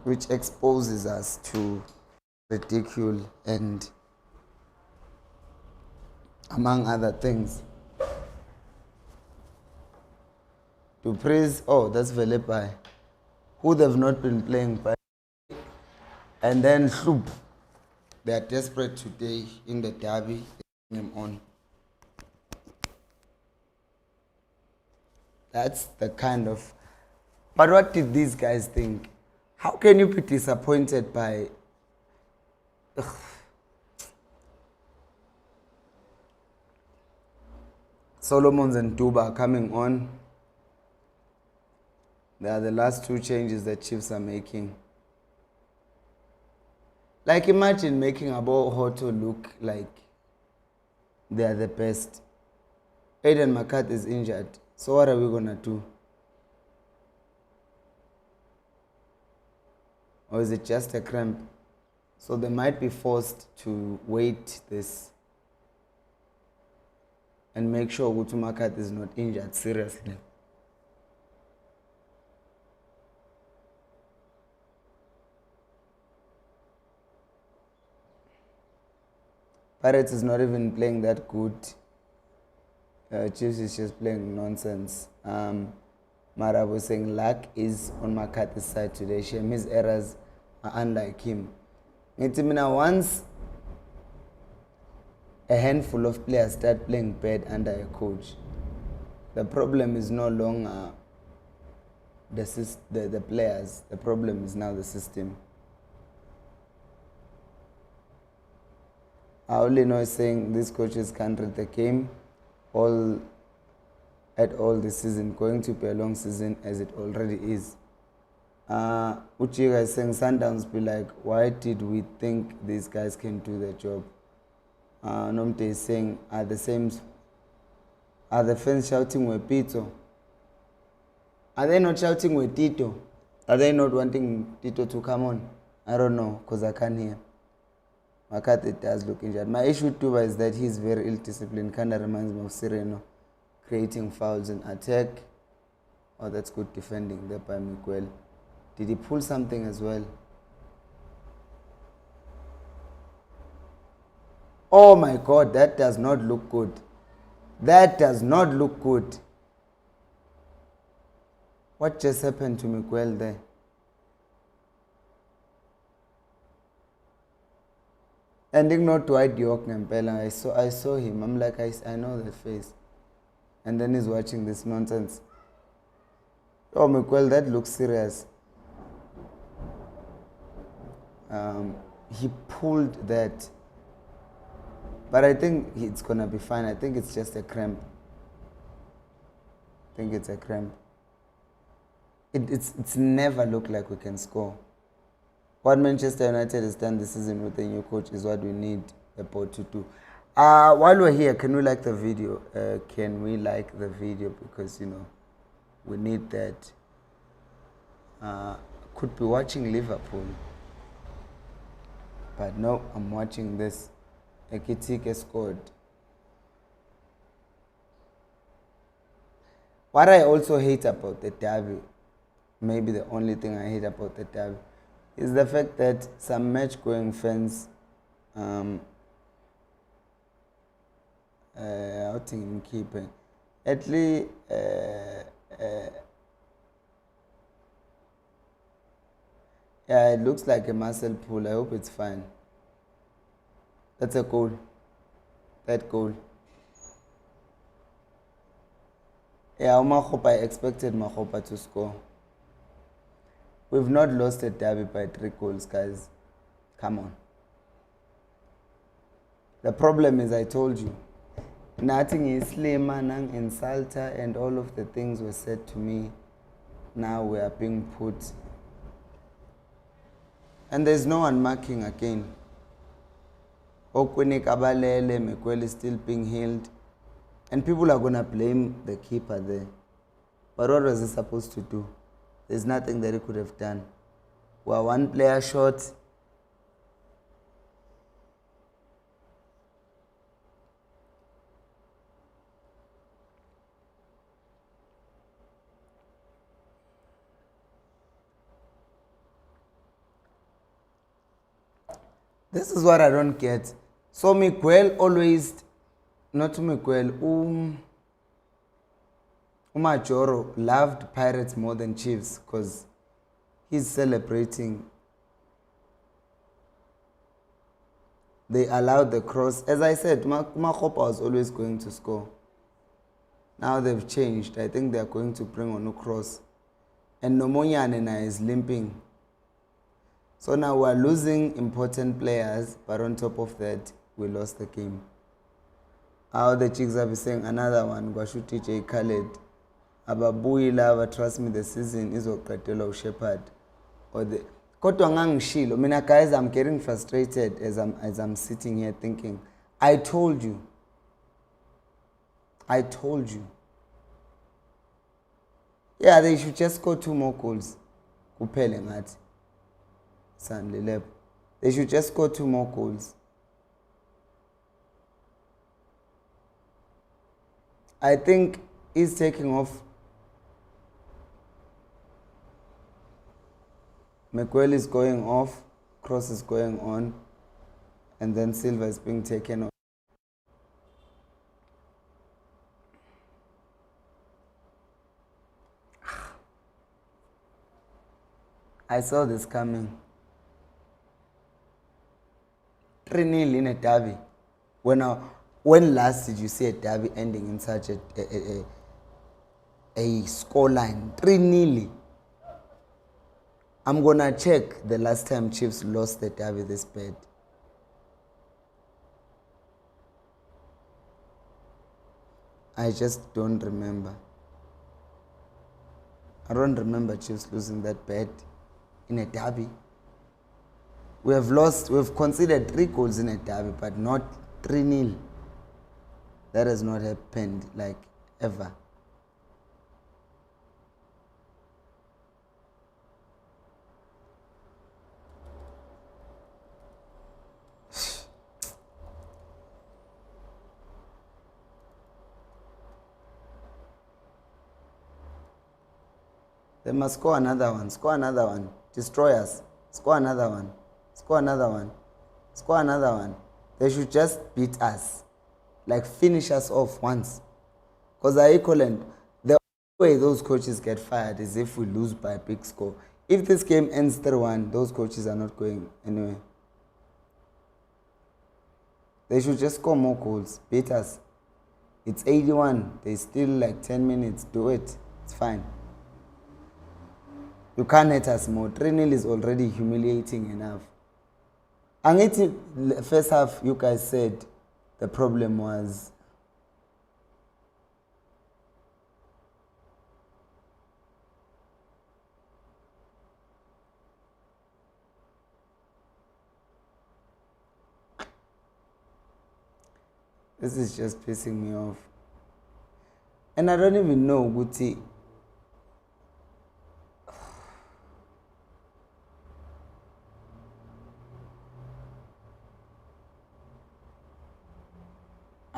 which exposes us to ridicule and among other things. To praise, oh, that's Velepai, who they've not been playing by. And then Shloop, they are desperate today in the derby, they bring him on. That's the kind of... But what did these guys think? How can you be disappointed by... Solomons and Duba coming on. They are the last 2 changes that Chiefs are making. Like, imagine making Abo Hoto look like they are the best. Aiden McCarthy is injured. So what are we going to do? Or is it just a cramp? So they might be forced to wait this and make sure Gutu McCarthy is not injured seriously. Pirates is not even playing that good. Chiefs is just playing nonsense. Mara was saying luck is on McCarthy's side today. His errors are unlike him. Once a handful of players start playing bad under a coach, the problem is no longer the players. The problem is now the system. I only know saying these coaches can't read the game all this season. Going to be a long season as it already is. Uchiga is saying Sundowns be like, why did we think these guys can do the job? Nomte is saying, are the fans shouting with Pito? Are they not shouting with Tito? Are they not wanting Tito to come on? I don't know, because I can't hear. McCarthy does look injured. My issue with Tuba is that he's very ill-disciplined. Kind of reminds me of Sereno, creating fouls in attack. Oh, that's good defending there by Miguel. Did he pull something as well? Oh my God, that does not look good. That does not look good. What just happened to Miguel there? Ending not Dwight York Ngempela. I saw him. I'm like, I know that face. And then he's watching this nonsense. Oh, Miguel, that looks serious. He pulled that. But I think it's going to be fine. I think it's just a cramp. I think it's a cramp. It's never looked like we can score. What Manchester United has done this season with the new coach is what we need the board to do. While we're here, can we like the video? Can we like the video? Because, we need that. Could be watching Liverpool. But no, I'm watching this. Ekitike scored. What I also hate about the derby, maybe the only thing I hate about the derby, is the fact that some match-going fans, outing in keeping, at least, yeah, it looks like a muscle pull. I hope it's fine. That's a goal. That goal. Yeah, Mahopa, I expected Mahopa to score. We've not lost a derby by 3 goals, guys. Come on. The problem is, I told you, nothing is Slema, Nang insulter, and all of the things were said to me. Now we are being put. And there's no one marking again. Okwenik Abalele, Mekwele is still being healed. And people are going to blame the keeper there. But what was he supposed to do? There's nothing that he could have done. We're 1 player short. This is what I don't get. So Miguel always, not Miguel, Umajoro loved Pirates more than Chiefs because he's celebrating. They allowed the cross. As I said, Mahopa was always going to score. Now they've changed. I think they're going to bring on a cross. And Nomonyanena is limping. So now we're losing important players, but on top of that, we lost the game. How the chicks are saying another one, Gwashu TJ Khaled. Ababui lava, trust me, the season is Okatelo Shepherd. Or the Kotwangang Shilo. I mean, guys, I'm getting frustrated as I'm sitting here thinking, I told you. I told you. Yeah, they should just score 2 more goals. Kupele ngathi. They should just score 2 more goals. I think he's taking off. McQuell is going off. Cross is going on. And then Silva is being taken off. I saw this coming. 3-0 in a derby. When last did you see a derby ending in such a score line? 3-0. I'm gonna check the last time Chiefs lost the derby this bad. I just don't remember. I don't remember Chiefs losing that bad in a derby. We've conceded 3 goals in a derby, but not 3-0. That has not happened, like, ever. They must score another one. Score another one. Destroy us. Score another one. Score another one. Score another one. They should just beat us. Like, finish us off once. Because the equivalent, the way those coaches get fired is if we lose by a big score. If this game ends 3-1, those coaches are not going anywhere. They should just score more goals. Beat us. It's 81. There's still like 10 minutes. Do it. It's fine. You can't hit us more. 3-0 is already humiliating enough. And first half, you guys said the problem was this is just pissing me off. And I don't even know, Guti.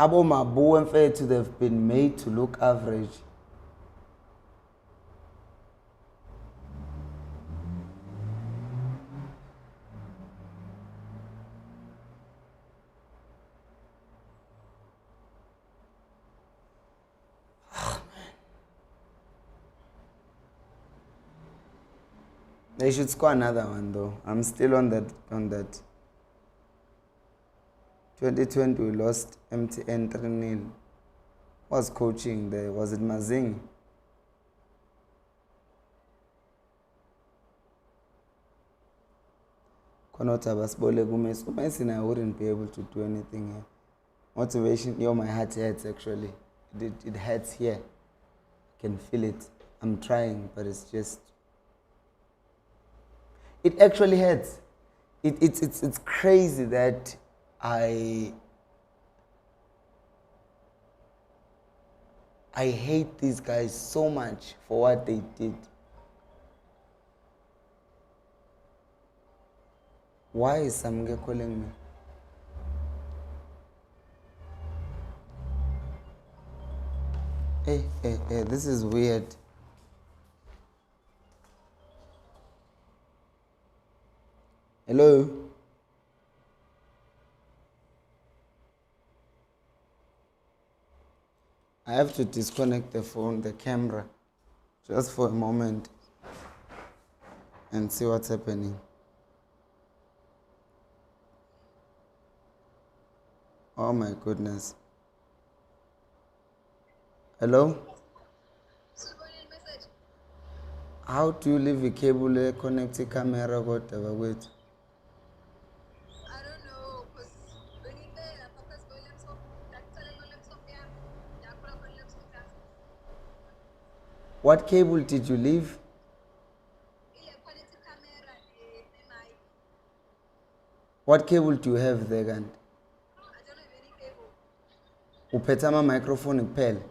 Abo Mabu and Fair to have been made to look average. They should score another one though. I'm still on that. 2020 we lost MTN 3-0. Was coaching there? Was it Mazingi? Konota basibole kuMessi. Messi and I wouldn't be able to do anything here. Motivation, my heart hurts actually. It hurts here. I can feel it. I'm trying, but it's just... It actually hurts. It's crazy that I hate these guys so much for what they did. Why is Samge calling me? Hey, this is weird. Hello? I have to disconnect the phone, the camera, just for a moment and see what's happening. Oh my goodness. Hello? How do you leave a cable connect the camera? Whatever, wait. What cable did you leave? What cable do you have there, Gand? Uphethe microphone kuphela.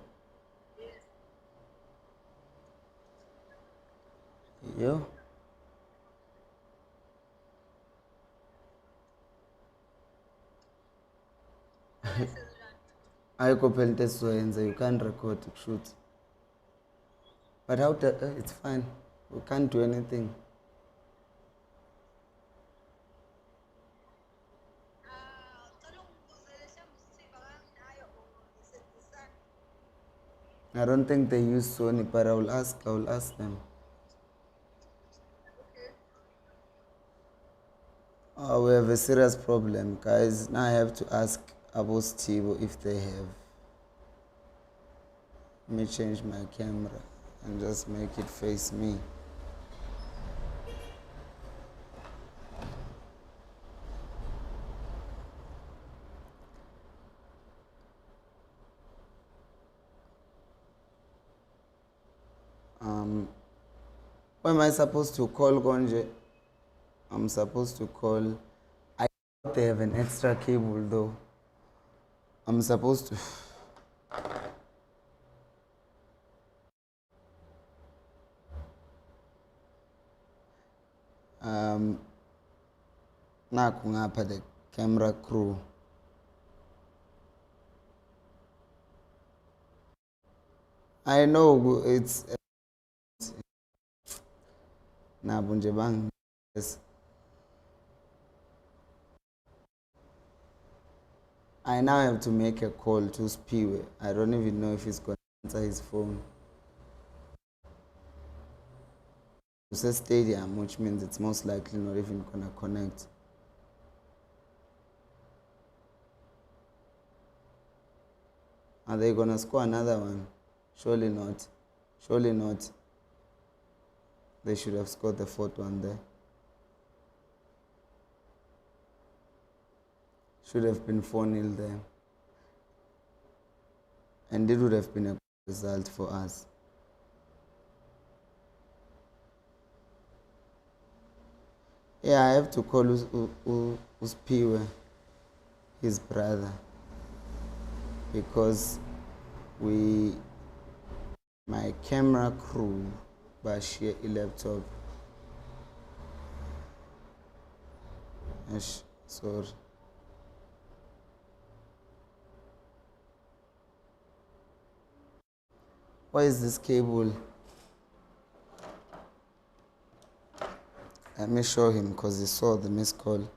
Yo. Ayikho phela into esizoyenza, you can't record shoot. But how it's fine. We can't do anything. I don't think they use Sony, but I will ask them. Oh, we have a serious problem, guys. Now I have to ask Abos Tibo if they have. Let me change my camera and just make it face me. Who am I supposed to call, Gonje? I'm supposed to call... I thought they have an extra cable though. I'm supposed to... Naku ngapha the camera crew. I know it's... Nabo nje bang... I now have to make a call to Spiwe. I don't even know if he's going to answer his phone. It's a stadium, which means it's most likely not even going to connect. Are they going to score another one? Surely not. Surely not. They should have scored the fourth one there. Should have been 4-0 there. And it would have been a good result for us. Yeah, I have to call Uspiwe, his brother, because my camera crew share a laptop. Sorry. Why is this cable? Let me show him because he saw the missed call.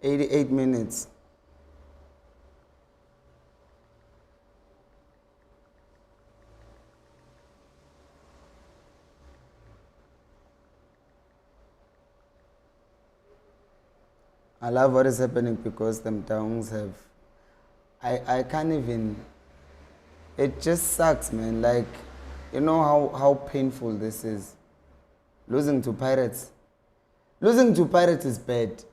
88 minutes. I love what is happening because the Mtaungs have. I can't even. It just sucks, man. Like, you know how painful this is. Losing to Pirates. Losing to Pirates is bad.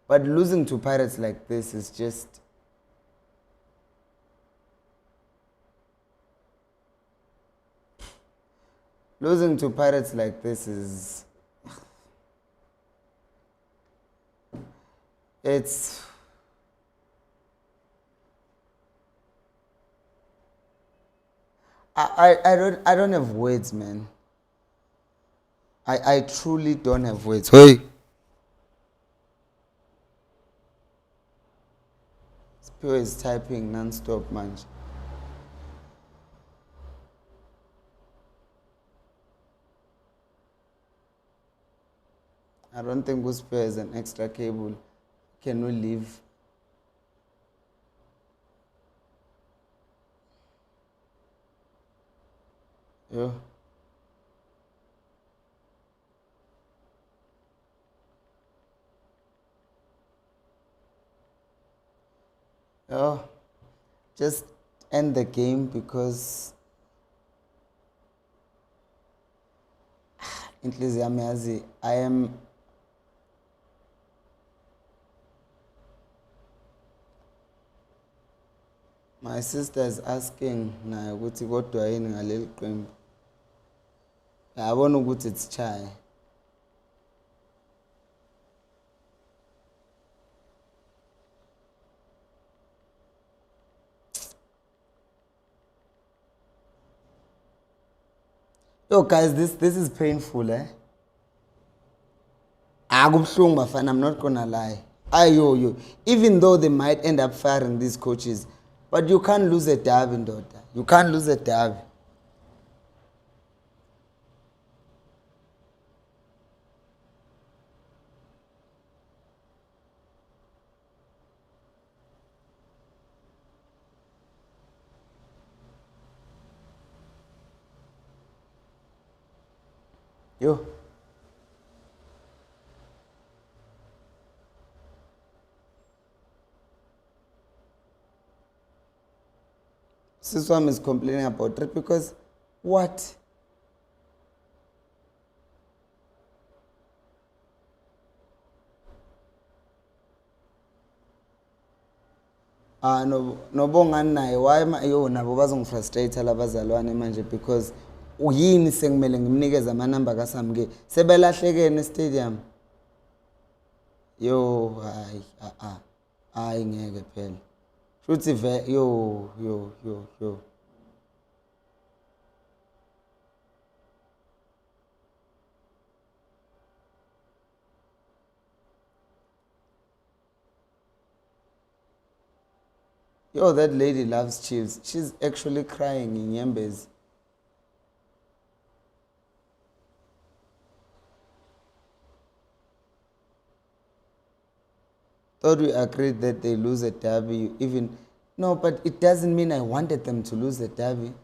But losing to Pirates like this is just. Losing to Pirates like this is. It's. I don't have words, man. I truly don't have words. Hey. Spio is typing non-stop, man. I don't think Uspio has an extra cable. Can we leave? Yeah. Oh, just end the game because inhliziyo yami yazi I am my sister is asking nayo ukuthi kodwa yini ngaleli qembu. Yabona ukuthi it's chai. Yo guys, this is painful, eh? Akubuhlungu bafana, I'm not gonna lie. Yo. Even though they might end up firing these coaches, but you can't lose a derby, daughter. You can't lose a derby. Yo. Siswam is complaining about it because what? Nobongani naye why nabo bazongifrustrate labazalwane manje because uyini sengimele ngimnikeze amanamba kaSamke sebelahlekene stadium. Yo hayi ngeke phela. Futhi yo. Yo, that lady loves Chiefs. She's actually crying in Yembezi. Thought we agreed that they lose a derby. Even no, but it doesn't mean I wanted them to lose the derby.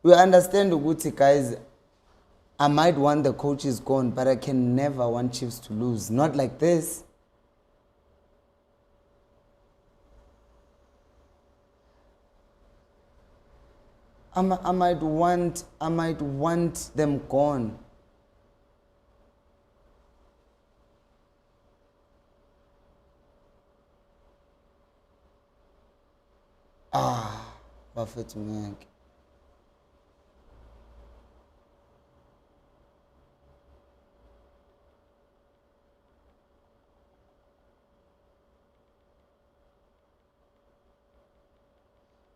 We understand Uguti, guys. I might want the coaches gone, but I can never want Chiefs to lose. Not like this. I might want them gone. Bafethu ngeke.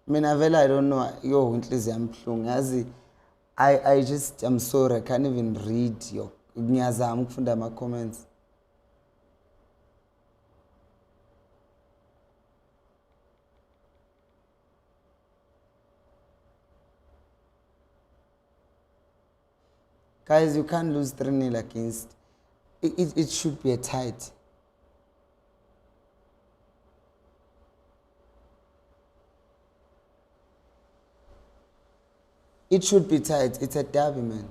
Mina vele I don't know. Yo, inhliziyo yami ibuhlungu. Yazi I just I'm sorry I can't even read yo. Ngiyazama ukufunda ama comments. Guys, you can't lose 3-0 against. It should be a tight. It should be tight. It's a derby, man.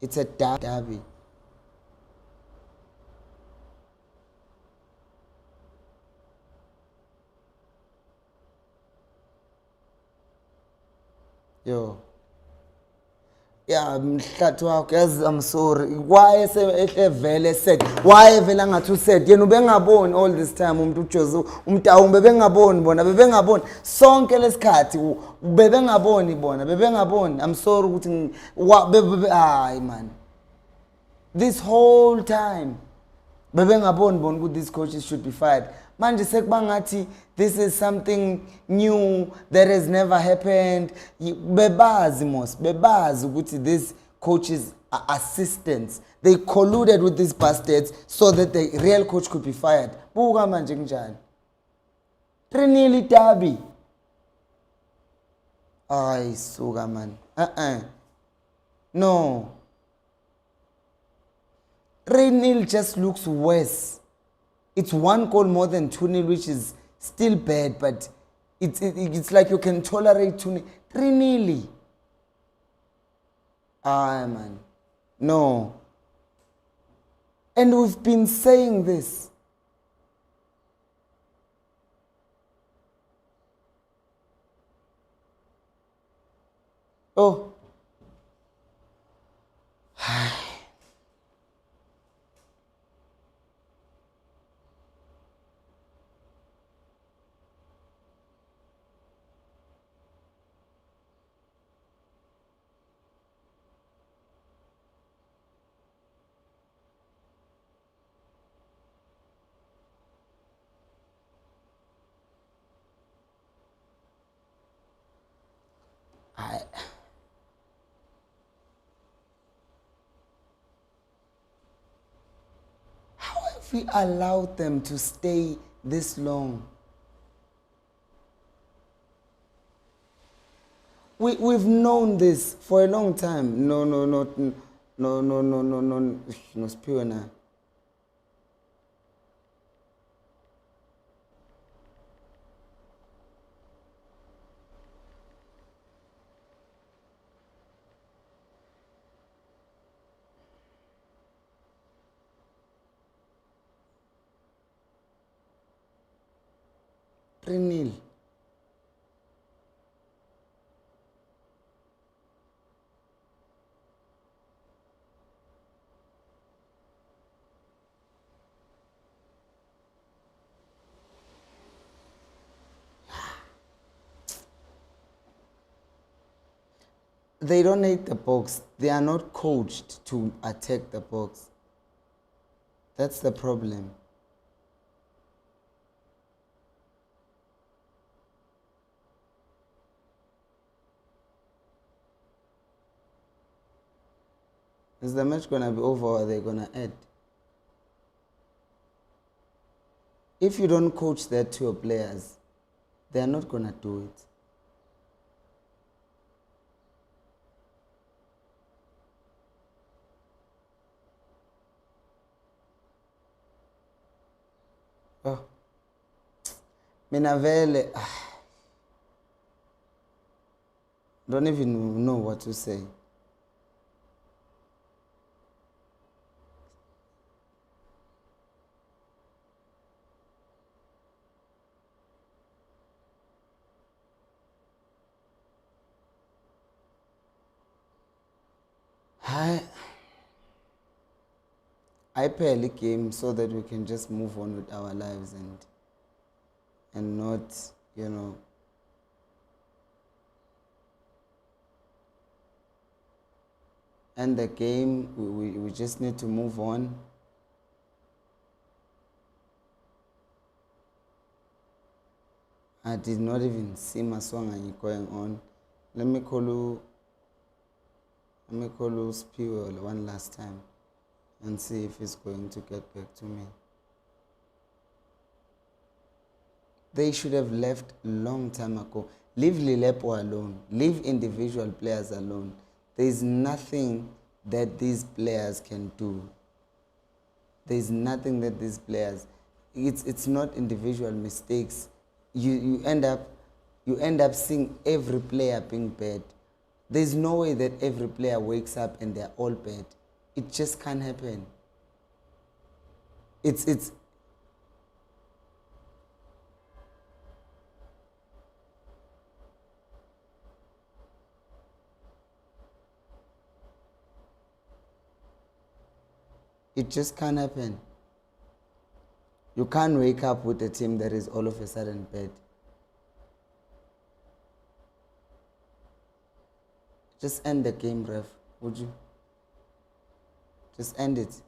It's a derby. Yo. Yeah, I'm sorry. Why vele said? Why vele ngathi said? Yena ubengaboni all this time umuntu uJozu umtawu bebengaboni bona bebengaboni sonke lesikhathi bebengaboni bona bebengaboni. I'm sorry ukuthi ay man. This whole time bebengaboni bona ukuthi these coaches should be fired. Manje sekubangathi this is something new that has never happened. Bebazi ukuthi these coaches are assistants. They colluded with these bastards so that the real coach could be fired. Buka manje kunjani? 3-0 derby. Ay suka man. No. 3-0 just looks worse. It's 1 goal more than 2-0, which is still bad, but it's like you can tolerate 2-0. 3-0. Ah, man. No. And we've been saying this. Oh. How have we allowed them to stay this long? We've known this for a long time. No, Spiona. Renil. They don't hate the box. They are not coached to attack the box. That's the problem. Is the match going to be over or are they going to add? If you don't coach that to your players, they are not going to do it. Oh. Minavele. Don't even know what to say. I play a game so that we can just move on with our lives and not, end the game. We just need to move on. I did not even see Maswanga going on. Let me call you Spiel one last time and see if he's going to get back to me. They should have left a long time ago. Leave Lilepo alone. Leave individual players alone. There is nothing that these players can do. There's nothing that these players, it's not individual mistakes. You end up seeing every player being bad. There's no way that every player wakes up and they're all bad. It just can't happen. It just can't happen. You can't wake up with a team that is all of a sudden bad. Just end the game, ref. Would you? Just end it.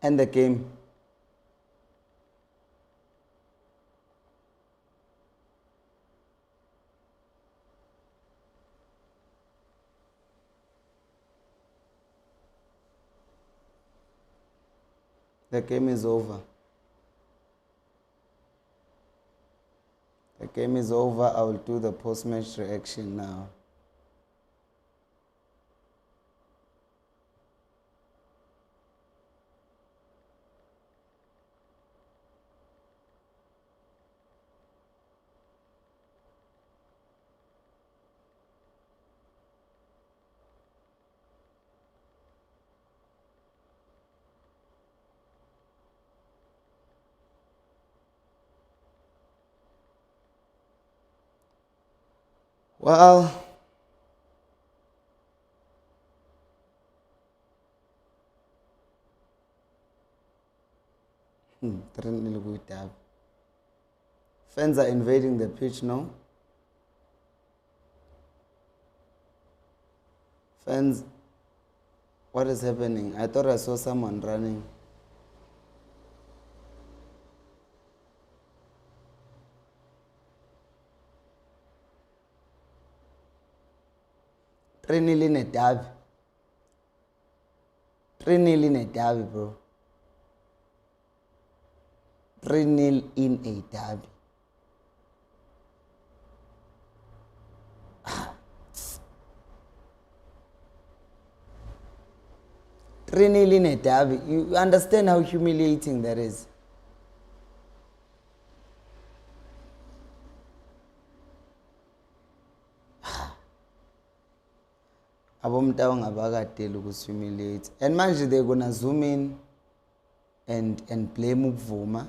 End the game. The game is over. The game is over. I will do the post-match reaction now. Well, fans are invading the pitch now. Fans, what is happening? I thought I saw someone running. Three-nil in a derby. 3-0 in a derby, bro. 3-0 in a derby. 3-0 in a derby. You understand how humiliating that is? Abomtawa ngabakadeli ukuhumiliate. And manje they're gonna zoom in and blame ukuvuma.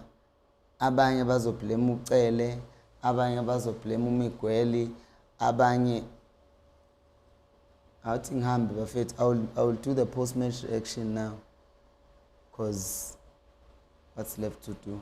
Abanye bazoblame ucele, abanye bazoblame uMigweli, abanye awuthi ngihambe bafethu. I will do the post match reaction now, because what's left to do.